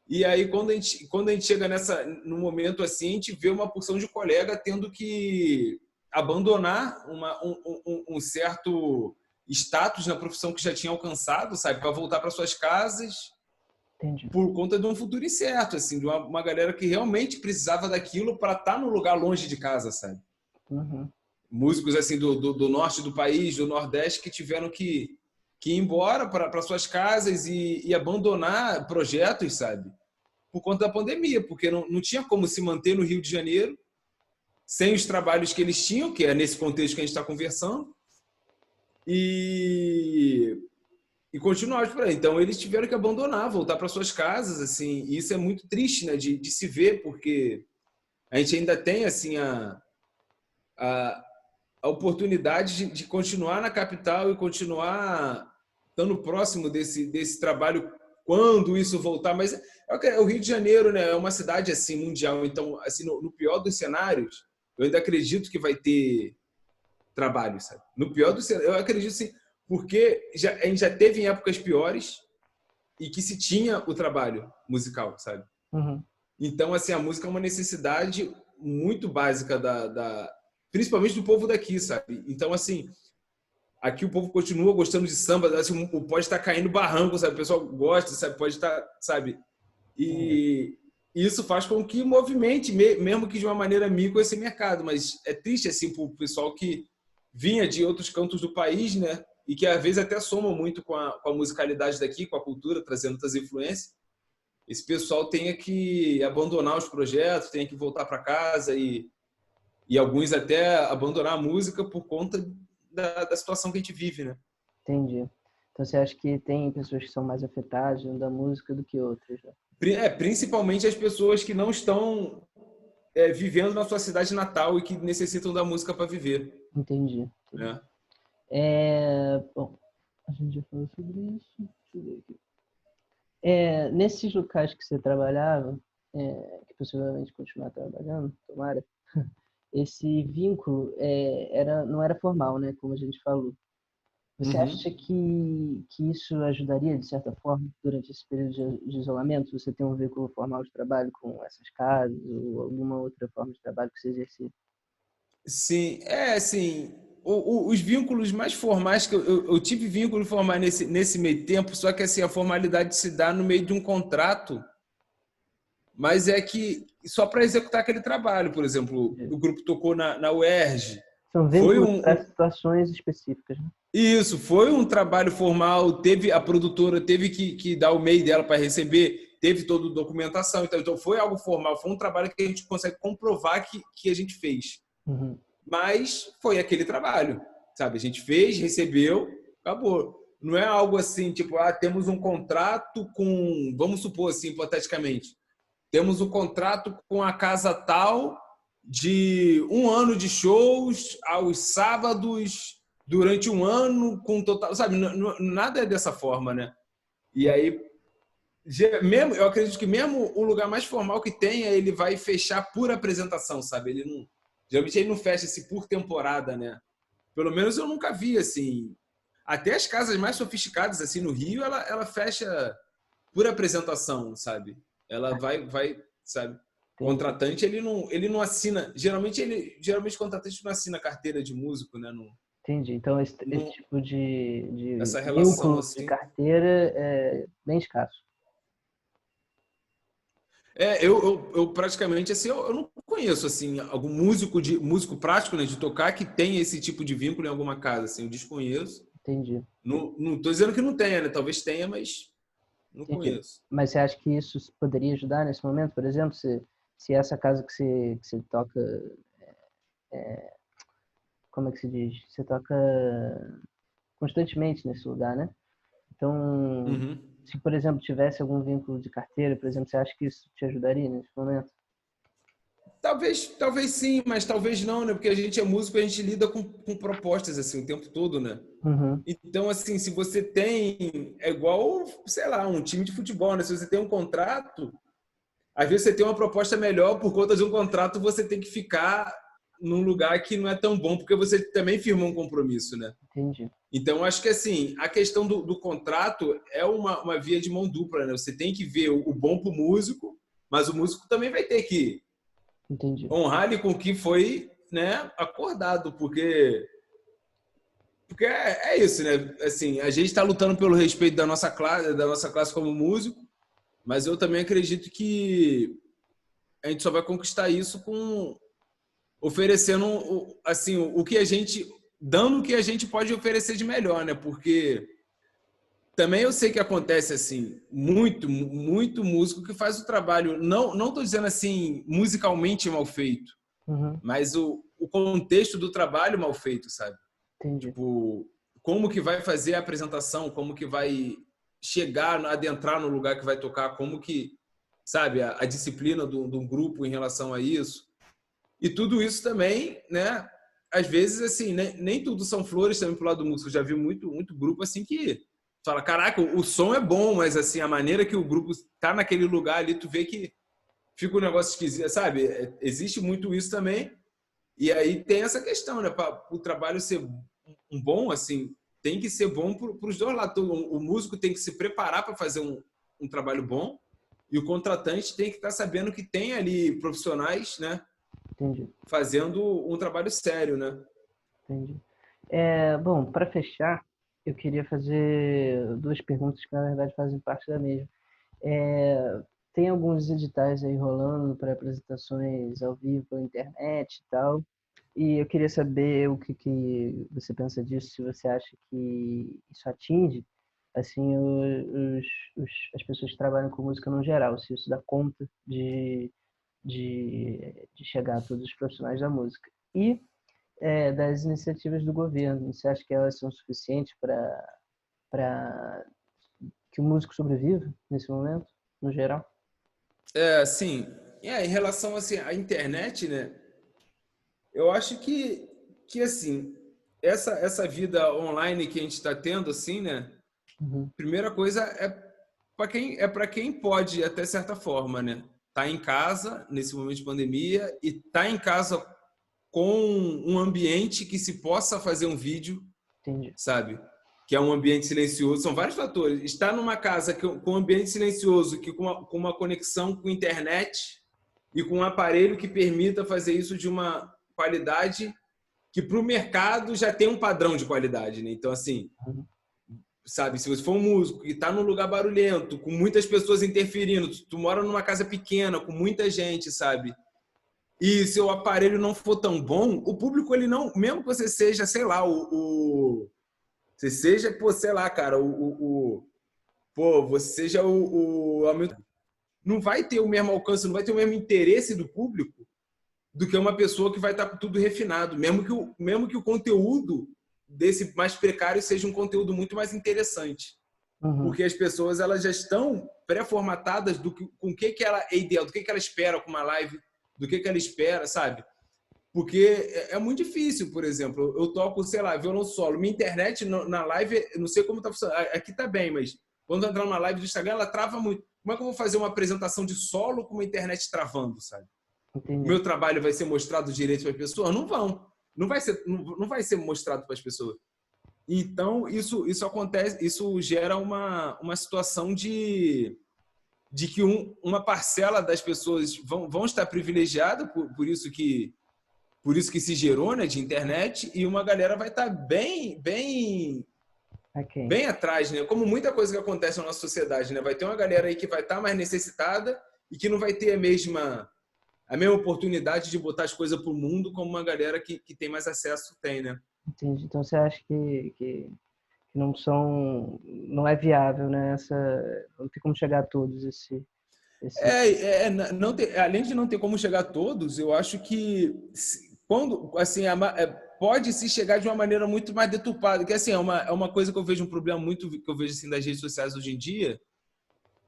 E aí, quando a gente chega num momento assim, a gente vê uma porção de colega tendo que abandonar um certo status na profissão que já tinha alcançado, sabe? Para voltar para suas casas Entendi. por conta de um futuro incerto, assim, de uma galera que realmente precisava daquilo para estar num lugar longe de casa, sabe? Uhum. Músicos assim do norte do país, do nordeste, que tiveram que ir embora para suas casas e abandonar projetos, sabe? Por conta da pandemia, porque não tinha como se manter no Rio de Janeiro sem os trabalhos que eles tinham, que é nesse contexto que a gente está conversando, e, e continuar por aí. Então, eles tiveram que abandonar, voltar para suas casas, assim, e isso é muito triste, né, de se ver, porque a gente ainda tem, assim, a, a oportunidade de continuar na capital e continuar estando próximo desse trabalho quando isso voltar. Mas o Rio de Janeiro, né, é uma cidade assim mundial, então assim no pior dos cenários, eu ainda acredito que vai ter trabalho, sabe? No pior dos cenários, eu acredito sim, porque a gente já teve em épocas piores e que se tinha o trabalho musical, sabe? Uhum. Então, assim, a música é uma necessidade muito básica principalmente do povo daqui, sabe? Então, assim, aqui o povo continua gostando de samba, assim, pode estar caindo barranco, sabe? O pessoal gosta, sabe? Pode estar, sabe? Entendi. E isso faz com que movimente, mesmo que de uma maneira micro, esse mercado. Mas é triste, assim, para o pessoal que vinha de outros cantos do país, né? E que às vezes até soma muito com a musicalidade daqui, com a cultura, trazendo outras influências. Esse pessoal tenha que abandonar os projetos, tenha que voltar para casa e alguns até abandonar a música por conta da situação que a gente vive, né? Entendi. Então você acha que tem pessoas que são mais afetadas da música do que outras, né? Principalmente as pessoas que não estão vivendo na sua cidade natal e que necessitam da música para viver, Entendi. Entendi. né? Bom, a gente já falou sobre isso. Deixa eu ver aqui. Nesses locais que você trabalhava, que possivelmente continuar trabalhando, tomara, esse vínculo não era formal, né? Como a gente falou. Você Uhum. acha que isso ajudaria, de certa forma, durante esse período de isolamento, você ter um vínculo formal de trabalho com essas casas ou alguma outra forma de trabalho que você exercia? Sim, assim, os vínculos mais formais que eu tive vínculo formal nesse meio tempo, só que assim, a formalidade se dá no meio de um contrato, mas é que só para executar aquele trabalho, por exemplo, o grupo tocou na UERJ, São foi vínculos para situações específicas, né? isso, foi um trabalho formal, teve a produtora teve que dar o e-mail dela para receber, teve toda a documentação, então foi algo formal, foi um trabalho que a gente consegue comprovar que a gente fez. Uhum. Mas foi aquele trabalho, sabe? A gente fez, recebeu, acabou. Não é algo assim, tipo, temos um contrato com, vamos supor assim, hipoteticamente, temos um contrato com a casa tal de um ano de shows aos sábados durante um ano com total, sabe? Nada é dessa forma, né? E aí, mesmo, eu acredito que mesmo o lugar mais formal que tenha, ele vai fechar por apresentação, sabe? Ele não, geralmente ele não fecha assim por temporada, né? Pelo menos eu nunca vi assim. Até as casas mais sofisticadas assim no Rio, ela fecha por apresentação, sabe? Ela vai, sabe? O Entendi, contratante ele não assina, geralmente o contratante não assina carteira de músico, né? Não, entendi. Então, esse não, tipo de essa relação vínculo de assim. carteira é bem escasso. Eu praticamente assim, eu não conheço assim algum músico prático, né, de tocar que tem esse tipo de vínculo em alguma casa, assim, eu desconheço. Entendi, Não tô dizendo que não tenha, né? Talvez tenha, mas não entendi. conheço. Mas você acha que isso poderia ajudar nesse momento? Por exemplo, se essa casa que você toca como é que se diz? Você toca constantemente nesse lugar, né? Então, Uhum. se, por exemplo, tivesse algum vínculo de carteira, por exemplo, você acha que isso te ajudaria nesse momento? Talvez sim, mas talvez não, né? Porque a gente é músico, a gente lida com propostas assim o tempo todo, né? Uhum, Então, assim, se você tem. É igual, sei lá, um time de futebol, né? Se você tem um contrato, às vezes você tem uma proposta melhor, por conta de um contrato, você tem que ficar num lugar que não é tão bom, porque você também firmou um compromisso, né? entendi, Então, acho que assim, a questão do contrato é uma via de mão dupla, né? Você tem que ver o bom para o músico, mas o músico também vai ter que entendi. honrar ele com o que foi, né, acordado, porque é isso, né? Assim, a gente está lutando pelo respeito da nossa classe como músico, mas eu também acredito que a gente só vai conquistar isso com oferecendo assim o que a gente dando o que a gente pode oferecer de melhor, né? Porque também eu sei que acontece assim, muito músico que faz o trabalho, não tô dizendo assim musicalmente mal feito, Uhum, mas o contexto do trabalho mal feito, sabe? entendi, Tipo, como que vai fazer a apresentação, como que vai chegar, adentrar no lugar que vai tocar, como que, sabe, a disciplina de um grupo em relação a isso. E tudo isso também, né? Às vezes, assim, nem tudo são flores também pro lado do músico. Eu já vi muito grupo assim que fala, caraca, o som é bom, mas assim, a maneira que o grupo tá naquele lugar ali, tu vê que fica um negócio esquisito, sabe? Existe muito isso também. E aí tem essa questão, né? Para o trabalho ser um bom, assim, tem que ser bom para os dois lados. O músico tem que se preparar para fazer um trabalho bom e o contratante tem que estar sabendo que tem ali profissionais, né? entendi, Fazendo um trabalho sério, né? entendi. Bom, para fechar, eu queria fazer duas perguntas que, na verdade, fazem parte da mesma. É, tem alguns editais aí rolando para apresentações ao vivo pela internet e tal, e eu queria saber o que você pensa disso, se você acha que isso atinge, assim, as pessoas que trabalham com música no geral, se isso dá conta de chegar a todos os profissionais da música. E das iniciativas do governo, você acha que elas são suficientes para que o músico sobreviva nesse momento, no geral? Assim, em relação assim, à internet, né? Eu acho que assim, essa vida online que a gente está tendo, assim, né? Uhum, Primeira coisa para quem pode até certa forma, né? Tá em casa nesse momento de pandemia e tá em casa com um ambiente que se possa fazer um vídeo, entendi. sabe? Que é um ambiente silencioso. São vários fatores. Estar numa casa com um ambiente silencioso, que com uma conexão com internet e com um aparelho que permita fazer isso de uma qualidade que para o mercado já tem um padrão de qualidade, né? Então, assim, Uhum, sabe, se você for um músico que está num lugar barulhento, com muitas pessoas interferindo, tu mora numa casa pequena, com muita gente, sabe? E seu aparelho não for tão bom, o público, ele não, mesmo que você seja, sei lá, você seja, pô, sei lá, cara, pô, você seja não vai ter o mesmo alcance, não vai ter o mesmo interesse do público do que uma pessoa que vai estar com tudo refinado, mesmo que o conteúdo desse mais precário seja um conteúdo muito mais interessante, uhum, porque as pessoas elas já estão pré-formatadas com o que ela é ideal, do que ela espera com uma live, do que ela espera, sabe? Porque é muito difícil, por exemplo, eu toco, sei lá, violão solo, minha internet na live, não sei como tá funcionando, aqui tá bem, mas quando eu entrar numa live do Instagram, ela trava muito. Como é que eu vou fazer uma apresentação de solo com a internet travando, sabe? O entendi. meu trabalho vai ser mostrado direito para as pessoas? Não vão. Não vai ser mostrado para as pessoas. Então, isso acontece, isso gera uma situação de que uma parcela das pessoas vão estar privilegiada por isso que se gerou, né, de internet, e uma galera vai estar Ok. bem atrás, né? Como muita coisa que acontece na nossa sociedade, né? Vai ter uma galera aí que vai estar mais necessitada e que não vai ter a mesma oportunidade de botar as coisas para o mundo como uma galera que tem mais acesso tem, né? Entendi. Então você acha que não é viável, né? Não tem como chegar a todos esse, Não ter, além de não ter como chegar a todos, eu acho que quando assim pode se chegar de uma maneira muito mais deturpada. Que assim, é uma coisa que eu vejo, um problema muito que eu vejo assim, das redes sociais hoje em dia,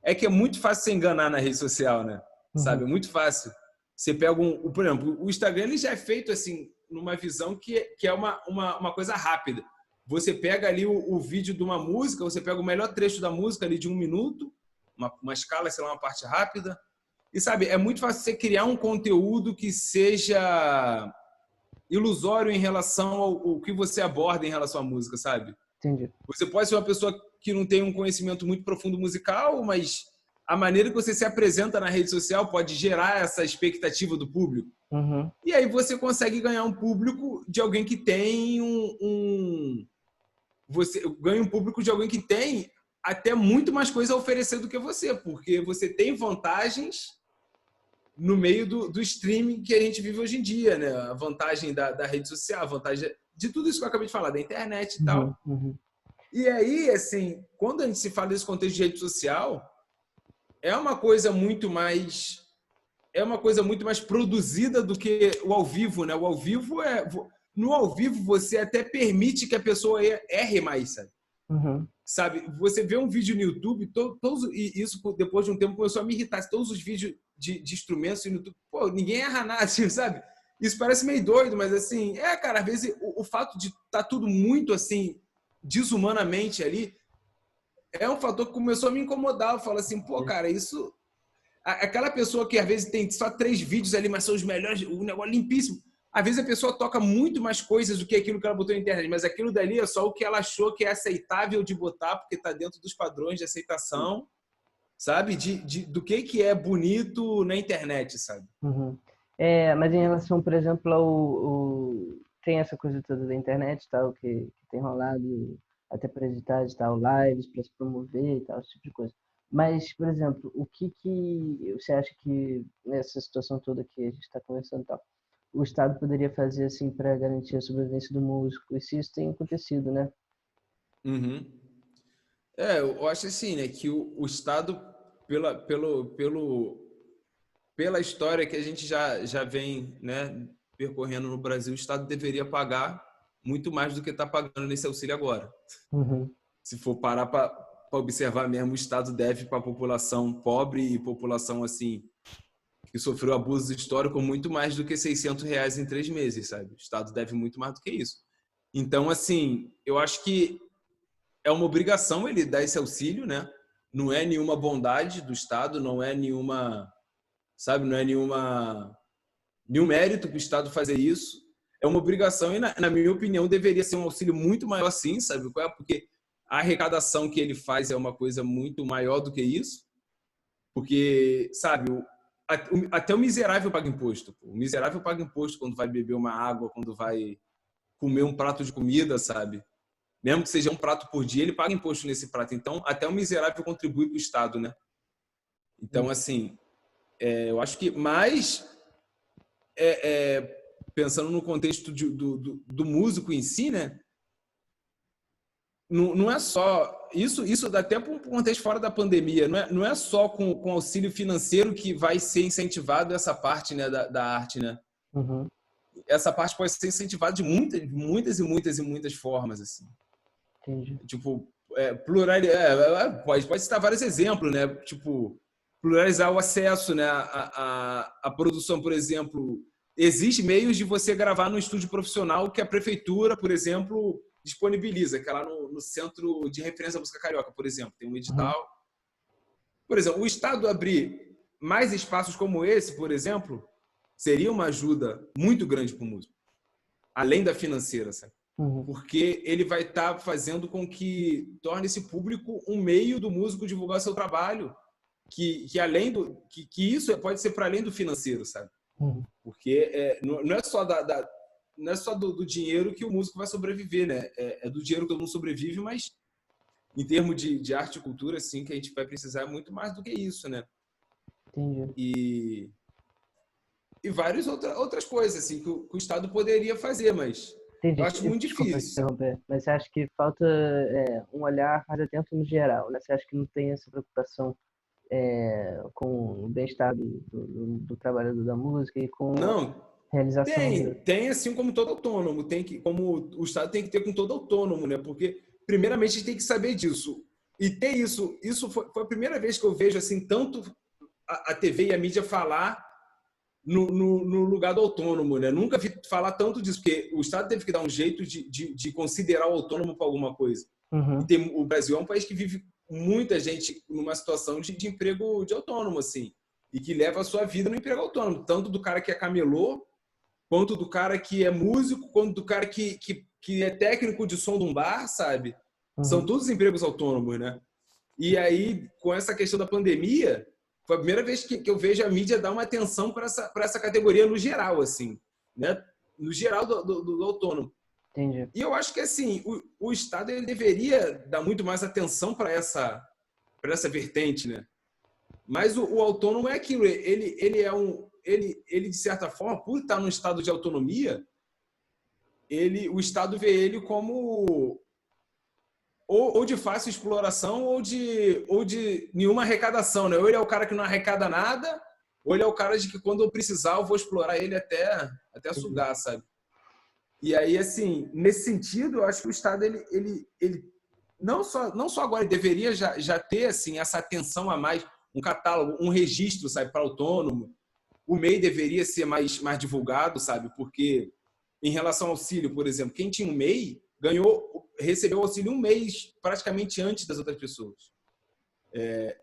é que é muito fácil se enganar na rede social, né? Sabe? É muito fácil. Você pega por exemplo, o Instagram ele já é feito assim, numa visão que é uma coisa rápida. Você pega ali o vídeo de uma música, você pega o melhor trecho da música ali de 1 minuto, uma escala, sei lá, uma parte rápida. E sabe, é muito fácil você criar um conteúdo que seja ilusório em relação ao que você aborda em relação à música, sabe? Entendi. Você pode ser uma pessoa que não tem um conhecimento muito profundo musical, mas a maneira que você se apresenta na rede social pode gerar essa expectativa do público. Uhum. E aí você consegue ganhar um público de alguém que tem você ganha um público de alguém que tem até muito mais coisa a oferecer do que você, porque você tem vantagens no meio do streaming que a gente vive hoje em dia, né? A vantagem da rede social, a vantagem de tudo isso que eu acabei de falar, da internet e tal. Uhum. E aí, assim, quando a gente se fala desse contexto de rede social, é uma coisa muito mais produzida do que o ao vivo, né? O ao vivo no ao vivo você até permite que a pessoa erre mais, sabe? Uhum. Sabe? Você vê um vídeo no YouTube, e isso depois de um tempo começou a me irritar. Todos os vídeos de instrumentos no YouTube, pô, ninguém erra nada, sabe? Isso parece meio doido, mas assim, cara, às vezes o fato de estar tudo muito assim, desumanamente ali, é um fator que começou a me incomodar. Eu falo assim, pô, cara, isso. Aquela pessoa que às vezes tem só 3 vídeos ali, mas são os melhores, o negócio limpíssimo. Às vezes a pessoa toca muito mais coisas do que aquilo que ela botou na internet, mas aquilo dali é só o que ela achou que é aceitável de botar, porque está dentro dos padrões de aceitação, sabe? Do que é bonito na internet, sabe? Uhum. Mas em relação, por exemplo, tem essa coisa toda da internet, tal, que tem rolado até para editar e tal, lives, para se promover e tal, esse tipo de coisa. Mas, por exemplo, o que você acha que nessa situação toda que a gente está conversando e tal, o Estado poderia fazer assim para garantir a sobrevivência do músico? E se isso tem acontecido, né? Uhum. Eu acho assim, né, que o Estado, pela história que a gente já vem, né, percorrendo no Brasil, o Estado deveria pagar muito mais do que está pagando nesse auxílio agora. Uhum. Se for parar para observar mesmo, o Estado deve para a população pobre e população assim que sofreu abuso histórico muito mais do que R$ 600 em 3 meses, sabe? O Estado deve muito mais do que isso. Então, assim, eu acho que é uma obrigação ele dar esse auxílio, né? Não é nenhuma bondade do Estado, não é nenhuma, sabe? Não é nenhum mérito para o Estado fazer isso. É uma obrigação e, na minha opinião, deveria ser um auxílio muito maior, sim, sabe? Porque a arrecadação que ele faz é uma coisa muito maior do que isso. Porque, sabe, até o miserável paga imposto. Pô. O miserável paga imposto quando vai beber uma água, quando vai comer um prato de comida, sabe? Mesmo que seja um prato por dia, ele paga imposto nesse prato. Então, até o miserável contribui para o Estado, né? Então, assim, eu acho que mais pensando no contexto do músico em si, né? Não é só isso dá até para um contexto fora da pandemia. Não é só com auxílio financeiro que vai ser incentivado essa parte, né, da arte, né? Uhum. Essa parte pode ser incentivada de muitas formas, assim. Entendi. Tipo, pode citar vários exemplos, né? Tipo, pluralizar o acesso, né? A produção, por exemplo, existe meios de você gravar no estúdio profissional que a prefeitura, por exemplo, disponibiliza, que é lá no Centro de Referência da Música Carioca, por exemplo, tem um edital. Uhum. Por exemplo, o Estado abrir mais espaços como esse, por exemplo, seria uma ajuda muito grande para o músico, além da financeira, sabe? Uhum. Porque ele vai estar fazendo com que torne esse público um meio do músico divulgar seu trabalho, que além que isso pode ser para além do financeiro, sabe? Uhum. Porque não é só não é só do dinheiro que o músico vai sobreviver, né? É do dinheiro que todo mundo sobrevive, mas em termos de arte e cultura, assim, que a gente vai precisar muito mais do que isso, né? Entendi. E várias outras coisas, assim, que o Estado poderia fazer, mas eu Entendi. acho muito Desculpa te difícil. interromper, mas você acha que falta um olhar mais atento no geral, né? Você acha que não tem essa preocupação com o bem-estar do trabalhador da música e com Não, realização Tem assim como todo autônomo, tem que, como o Estado tem que ter com todo autônomo, né? Porque, primeiramente, a gente tem que saber disso. E ter isso foi a primeira vez que eu vejo assim, tanto a TV e a mídia falar no lugar do autônomo, né? Nunca vi falar tanto disso, porque o Estado teve que dar um jeito de considerar o autônomo para alguma coisa. Uhum. E o Brasil é um país que vive muita gente numa situação de emprego de autônomo, assim, e que leva a sua vida no emprego autônomo, tanto do cara que é camelô, quanto do cara que é músico, quanto do cara que é técnico de som de um bar, sabe? São Uhum. todos empregos autônomos, né? E aí, com essa questão da pandemia, foi a primeira vez que eu vejo a mídia dar uma atenção para essa categoria no geral, assim, né? No geral do autônomo. Entendi. E eu acho que, assim, o Estado ele deveria dar muito mais atenção para essa vertente, né? Mas o autônomo é aquilo, ele é ele, de certa forma, por estar num estado de autonomia, o Estado vê ele como ou de fácil exploração ou de nenhuma arrecadação, né? Ou ele é o cara que não arrecada nada, ou ele é o cara de que quando eu precisar eu vou explorar ele até Entendi. sugar, sabe? E aí, assim, nesse sentido, eu acho que o Estado, ele não só agora, ele deveria já ter, assim, essa atenção a mais, um catálogo, um registro, sabe, para autônomo. O MEI deveria ser mais divulgado, sabe? Porque, em relação ao auxílio, por exemplo, quem tinha um MEI recebeu o auxílio um mês praticamente antes das outras pessoas.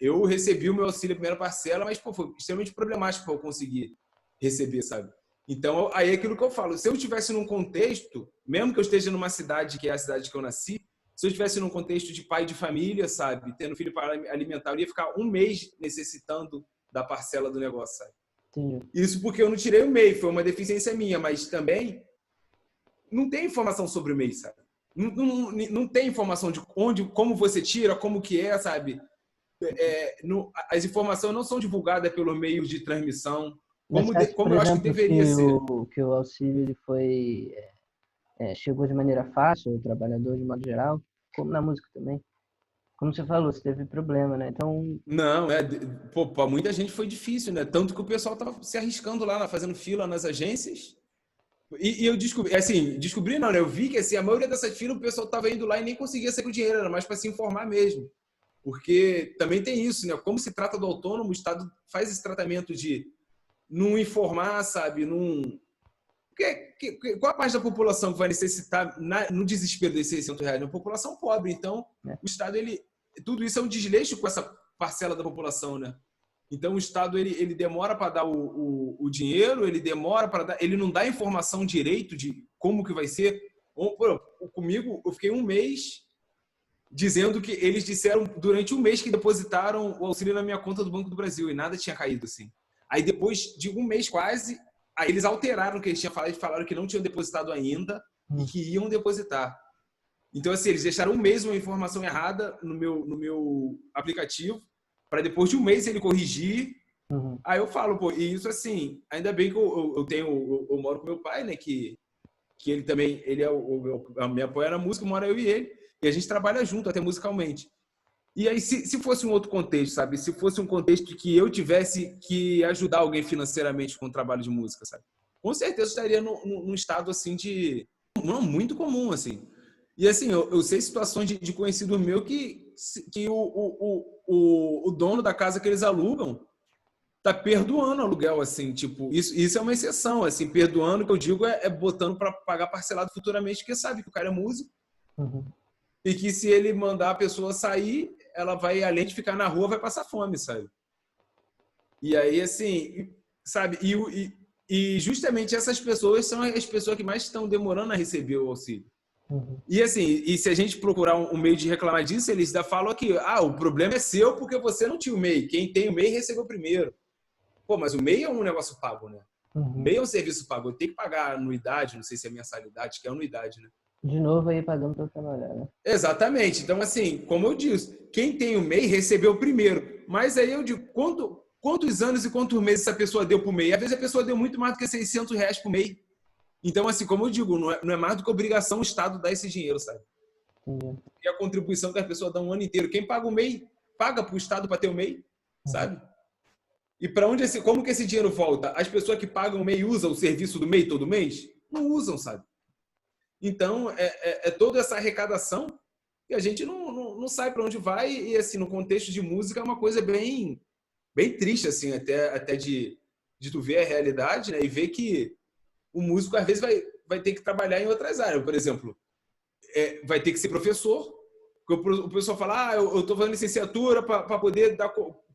Eu recebi o meu auxílio a primeira parcela, mas pô, foi extremamente problemático para eu conseguir receber, sabe? Então, aí é aquilo que eu falo. Se eu estivesse num contexto, mesmo que eu esteja numa cidade que é a cidade que eu nasci, se eu estivesse num contexto de pai de família, sabe? Tendo filho para alimentar, eu ia ficar um mês necessitando da parcela do negócio, sabe? Entendi. Isso porque eu não tirei o MEI, foi uma deficiência minha, mas também não tem informação sobre o MEI, sabe? Não tem informação de onde, como você tira, como que é, sabe? As informações não são divulgadas pelo meio de transmissão, Mas você acha, por como eu acho que exemplo, deveria ser. que o auxílio ele foi, chegou de maneira fácil ao trabalhador de modo geral, como na música também? Como você falou, você teve problema, né? Então, Não, pô, para muita gente foi difícil, né? Tanto que o pessoal tava se arriscando lá, fazendo fila nas agências. E eu descobri, assim, descobri não, né? Eu vi que assim, a maioria dessas filas o pessoal tava indo lá e nem conseguia sair com o dinheiro, era mais para se informar mesmo. Porque também tem isso, né? Como se trata do autônomo, o Estado faz esse tratamento de não informar, sabe? Não. Qual a parte da população que vai necessitar no desespero desses R$ 600? Uma população pobre. Então, né? o Estado, tudo isso é um desleixo com essa parcela da população, né? Então, o Estado, ele demora para dar o dinheiro, ele demora para dar, ele não dá informação direito de como que vai ser. Comigo, eu fiquei um mês dizendo que eles disseram durante um mês que depositaram o auxílio na minha conta do Banco do Brasil e nada tinha caído, assim. Aí, depois de um mês quase, aí eles alteraram o que eles tinham falado e falaram que não tinham depositado ainda e que iam depositar. Então, assim, eles deixaram um mês uma informação errada no meu aplicativo, para depois de um mês ele corrigir. Uhum. Aí eu falo, pô, e isso assim, ainda bem que eu moro com meu pai, né, que ele também, ele me apoia na música, mora eu e ele, e a gente trabalha junto, até musicalmente. E aí, se fosse um outro contexto, sabe? Se fosse um contexto que eu tivesse que ajudar alguém financeiramente com o trabalho de música, sabe? Com certeza estaria num estado, assim, de... Não, muito comum, assim. E, assim, eu sei situações de conhecido meu que o dono da casa que eles alugam tá perdoando o aluguel, assim, tipo... Isso é uma exceção, assim. Perdoando, o que eu digo, é botando para pagar parcelado futuramente, porque sabe que o cara é músico Uhum. e que se ele mandar a pessoa sair, ela vai, além de ficar na rua, vai passar fome, sabe? E aí, assim, sabe? E justamente essas pessoas são as pessoas que mais estão demorando a receber o auxílio. Uhum. E assim, e se a gente procurar um meio de reclamar disso, eles ainda falam aqui, o problema é seu porque você não tinha o MEI. Quem tem o MEI recebeu primeiro. Pô, mas o MEI é um negócio pago, né? O Uhum. MEI é um serviço pago. Eu tenho que pagar anuidade, não sei se é mensalidade, que é anuidade, né? De novo aí pagando para trabalhar, né? Exatamente. Então, assim, como eu disse, quem tem o MEI recebeu primeiro. Mas aí eu digo, quantos anos e quantos meses essa pessoa deu para o MEI? Às vezes a pessoa deu muito mais do que R$ 600 para o MEI. Então, assim, como eu digo, não é mais do que obrigação o Estado dar esse dinheiro, sabe? Entendi. E a contribuição que a pessoa dá um ano inteiro. Quem paga o MEI, paga para o Estado para ter o MEI, Uhum. sabe? E para onde como que esse dinheiro volta? As pessoas que pagam o MEI usam o serviço do MEI todo mês? Não usam, sabe? Então, é toda essa arrecadação que a gente não sabe para onde vai. E, assim, no contexto de música, é uma coisa bem, bem triste, assim, até de tu ver a realidade, né? E ver que o músico, às vezes, vai ter que trabalhar em outras áreas. Por exemplo, vai ter que ser professor. Porque o pessoal fala, eu estou fazendo licenciatura para poder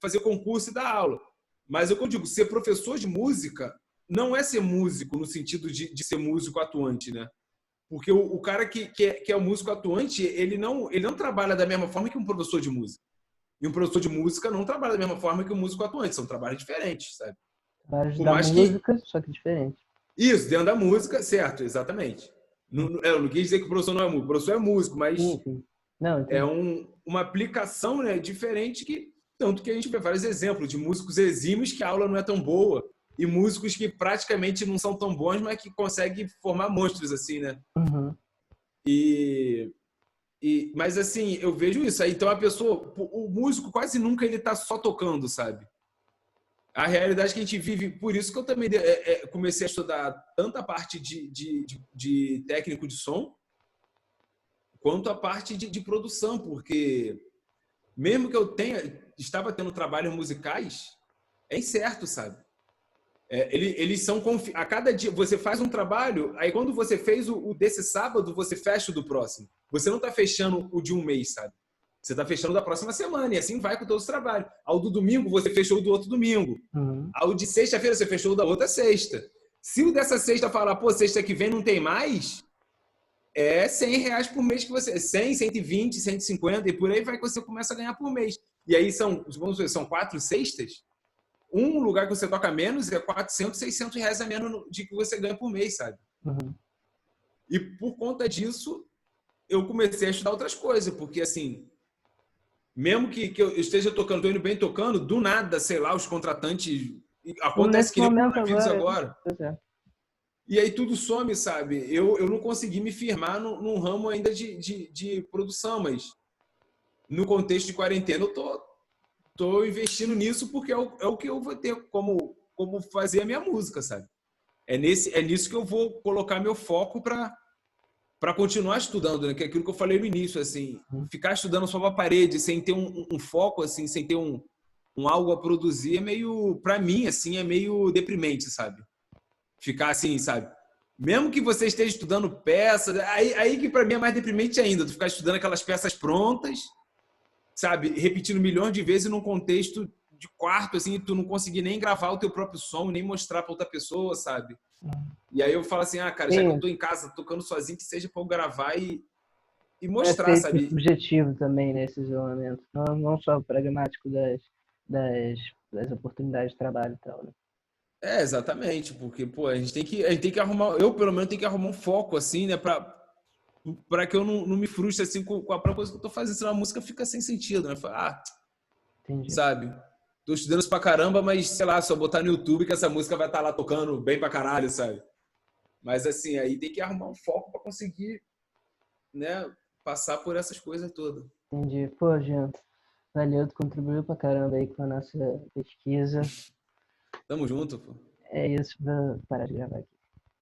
fazer concurso e dar aula. Mas eu digo, ser professor de música não é ser músico no sentido de ser músico atuante, né? Porque o cara que é o músico atuante, ele não trabalha da mesma forma que um professor de música. E um professor de música não trabalha da mesma forma que um músico atuante. São trabalhos diferentes, sabe? Trabalhos Por da mais que... música, só que diferente. Isso, dentro da música, certo, exatamente. Eu não quis dizer que o professor não é músico. O professor é músico, mas Sim. Não, é entendi. uma aplicação, né, diferente que... Tanto que a gente vê vários exemplos de músicos exímios que a aula não é tão boa e músicos que praticamente não são tão bons, mas que conseguem formar monstros, assim, né? Uhum. Mas assim, eu vejo isso. Aí, então a pessoa, o músico quase nunca ele tá só tocando, sabe? A realidade que a gente vive, por isso que eu também comecei a estudar tanto a parte de técnico de som, quanto a parte de produção, porque mesmo que eu estava tendo trabalhos musicais, é incerto, sabe? Eles são a cada dia você faz um trabalho, aí quando você fez o desse sábado, você fecha o do próximo. Você não está fechando o de um mês, sabe? Você está fechando da próxima semana, e assim vai com todos os trabalhos. Ao do domingo, você fechou o do outro domingo. Uhum. Ao de sexta-feira, você fechou o da outra sexta. Se o dessa sexta falar, pô, sexta que vem não tem mais, é R$ 100 por mês que você... 100, 120, 150, e por aí vai que você começa a ganhar por mês. E aí vamos ver, são 4 sextas, um lugar que você toca menos é 400, R$ 600 a menos de que você ganha por mês, sabe? Uhum. E por conta disso, eu comecei a estudar outras coisas, porque assim, mesmo que eu esteja tocando, tô indo bem tocando, do nada, sei lá, os contratantes... Acontece Nesse que nem o momento coronavírus agora, agora. pois é. E aí tudo some, sabe? Eu não consegui me firmar num ramo ainda de produção, mas no contexto de quarentena eu tô investindo nisso porque é o que eu vou ter como fazer a minha música, sabe? É nisso que eu vou colocar meu foco para continuar estudando, né? Que é aquilo que eu falei no início, assim, ficar estudando só para a parede, sem ter um foco, assim, sem ter um algo a produzir, é meio, para mim, assim, é meio deprimente, sabe? Ficar assim, sabe? Mesmo que você esteja estudando peças, aí que para mim é mais deprimente ainda, tu ficar estudando aquelas peças prontas, sabe? Repetindo milhões de vezes num contexto de quarto, assim, e tu não conseguir nem gravar o teu próprio som, nem mostrar para outra pessoa, sabe? E aí eu falo assim, cara, já que eu Sim, tô em casa tocando sozinho, que seja para eu gravar e é mostrar, feito sabe? subjetivo também nesse isolamento. Não só o pragmático das, das oportunidades de trabalho e tal, né? Exatamente, porque, pô, a gente tem que arrumar, eu pelo menos tenho que arrumar um foco, assim, né, para que eu não me frustre, assim, com a própria coisa que eu tô fazendo, senão a música fica sem sentido, né? Entendi. Sabe? Tô estudando isso pra caramba, mas, sei lá, só botar no YouTube que essa música vai estar lá tocando bem pra caralho, sabe? Mas, assim, aí tem que arrumar um foco pra conseguir, né, passar por essas coisas todas. Entendi. Pô, Jean, valeu, tu contribuiu pra caramba aí com a nossa pesquisa. Tamo junto, pô. É isso, vou parar de gravar aqui.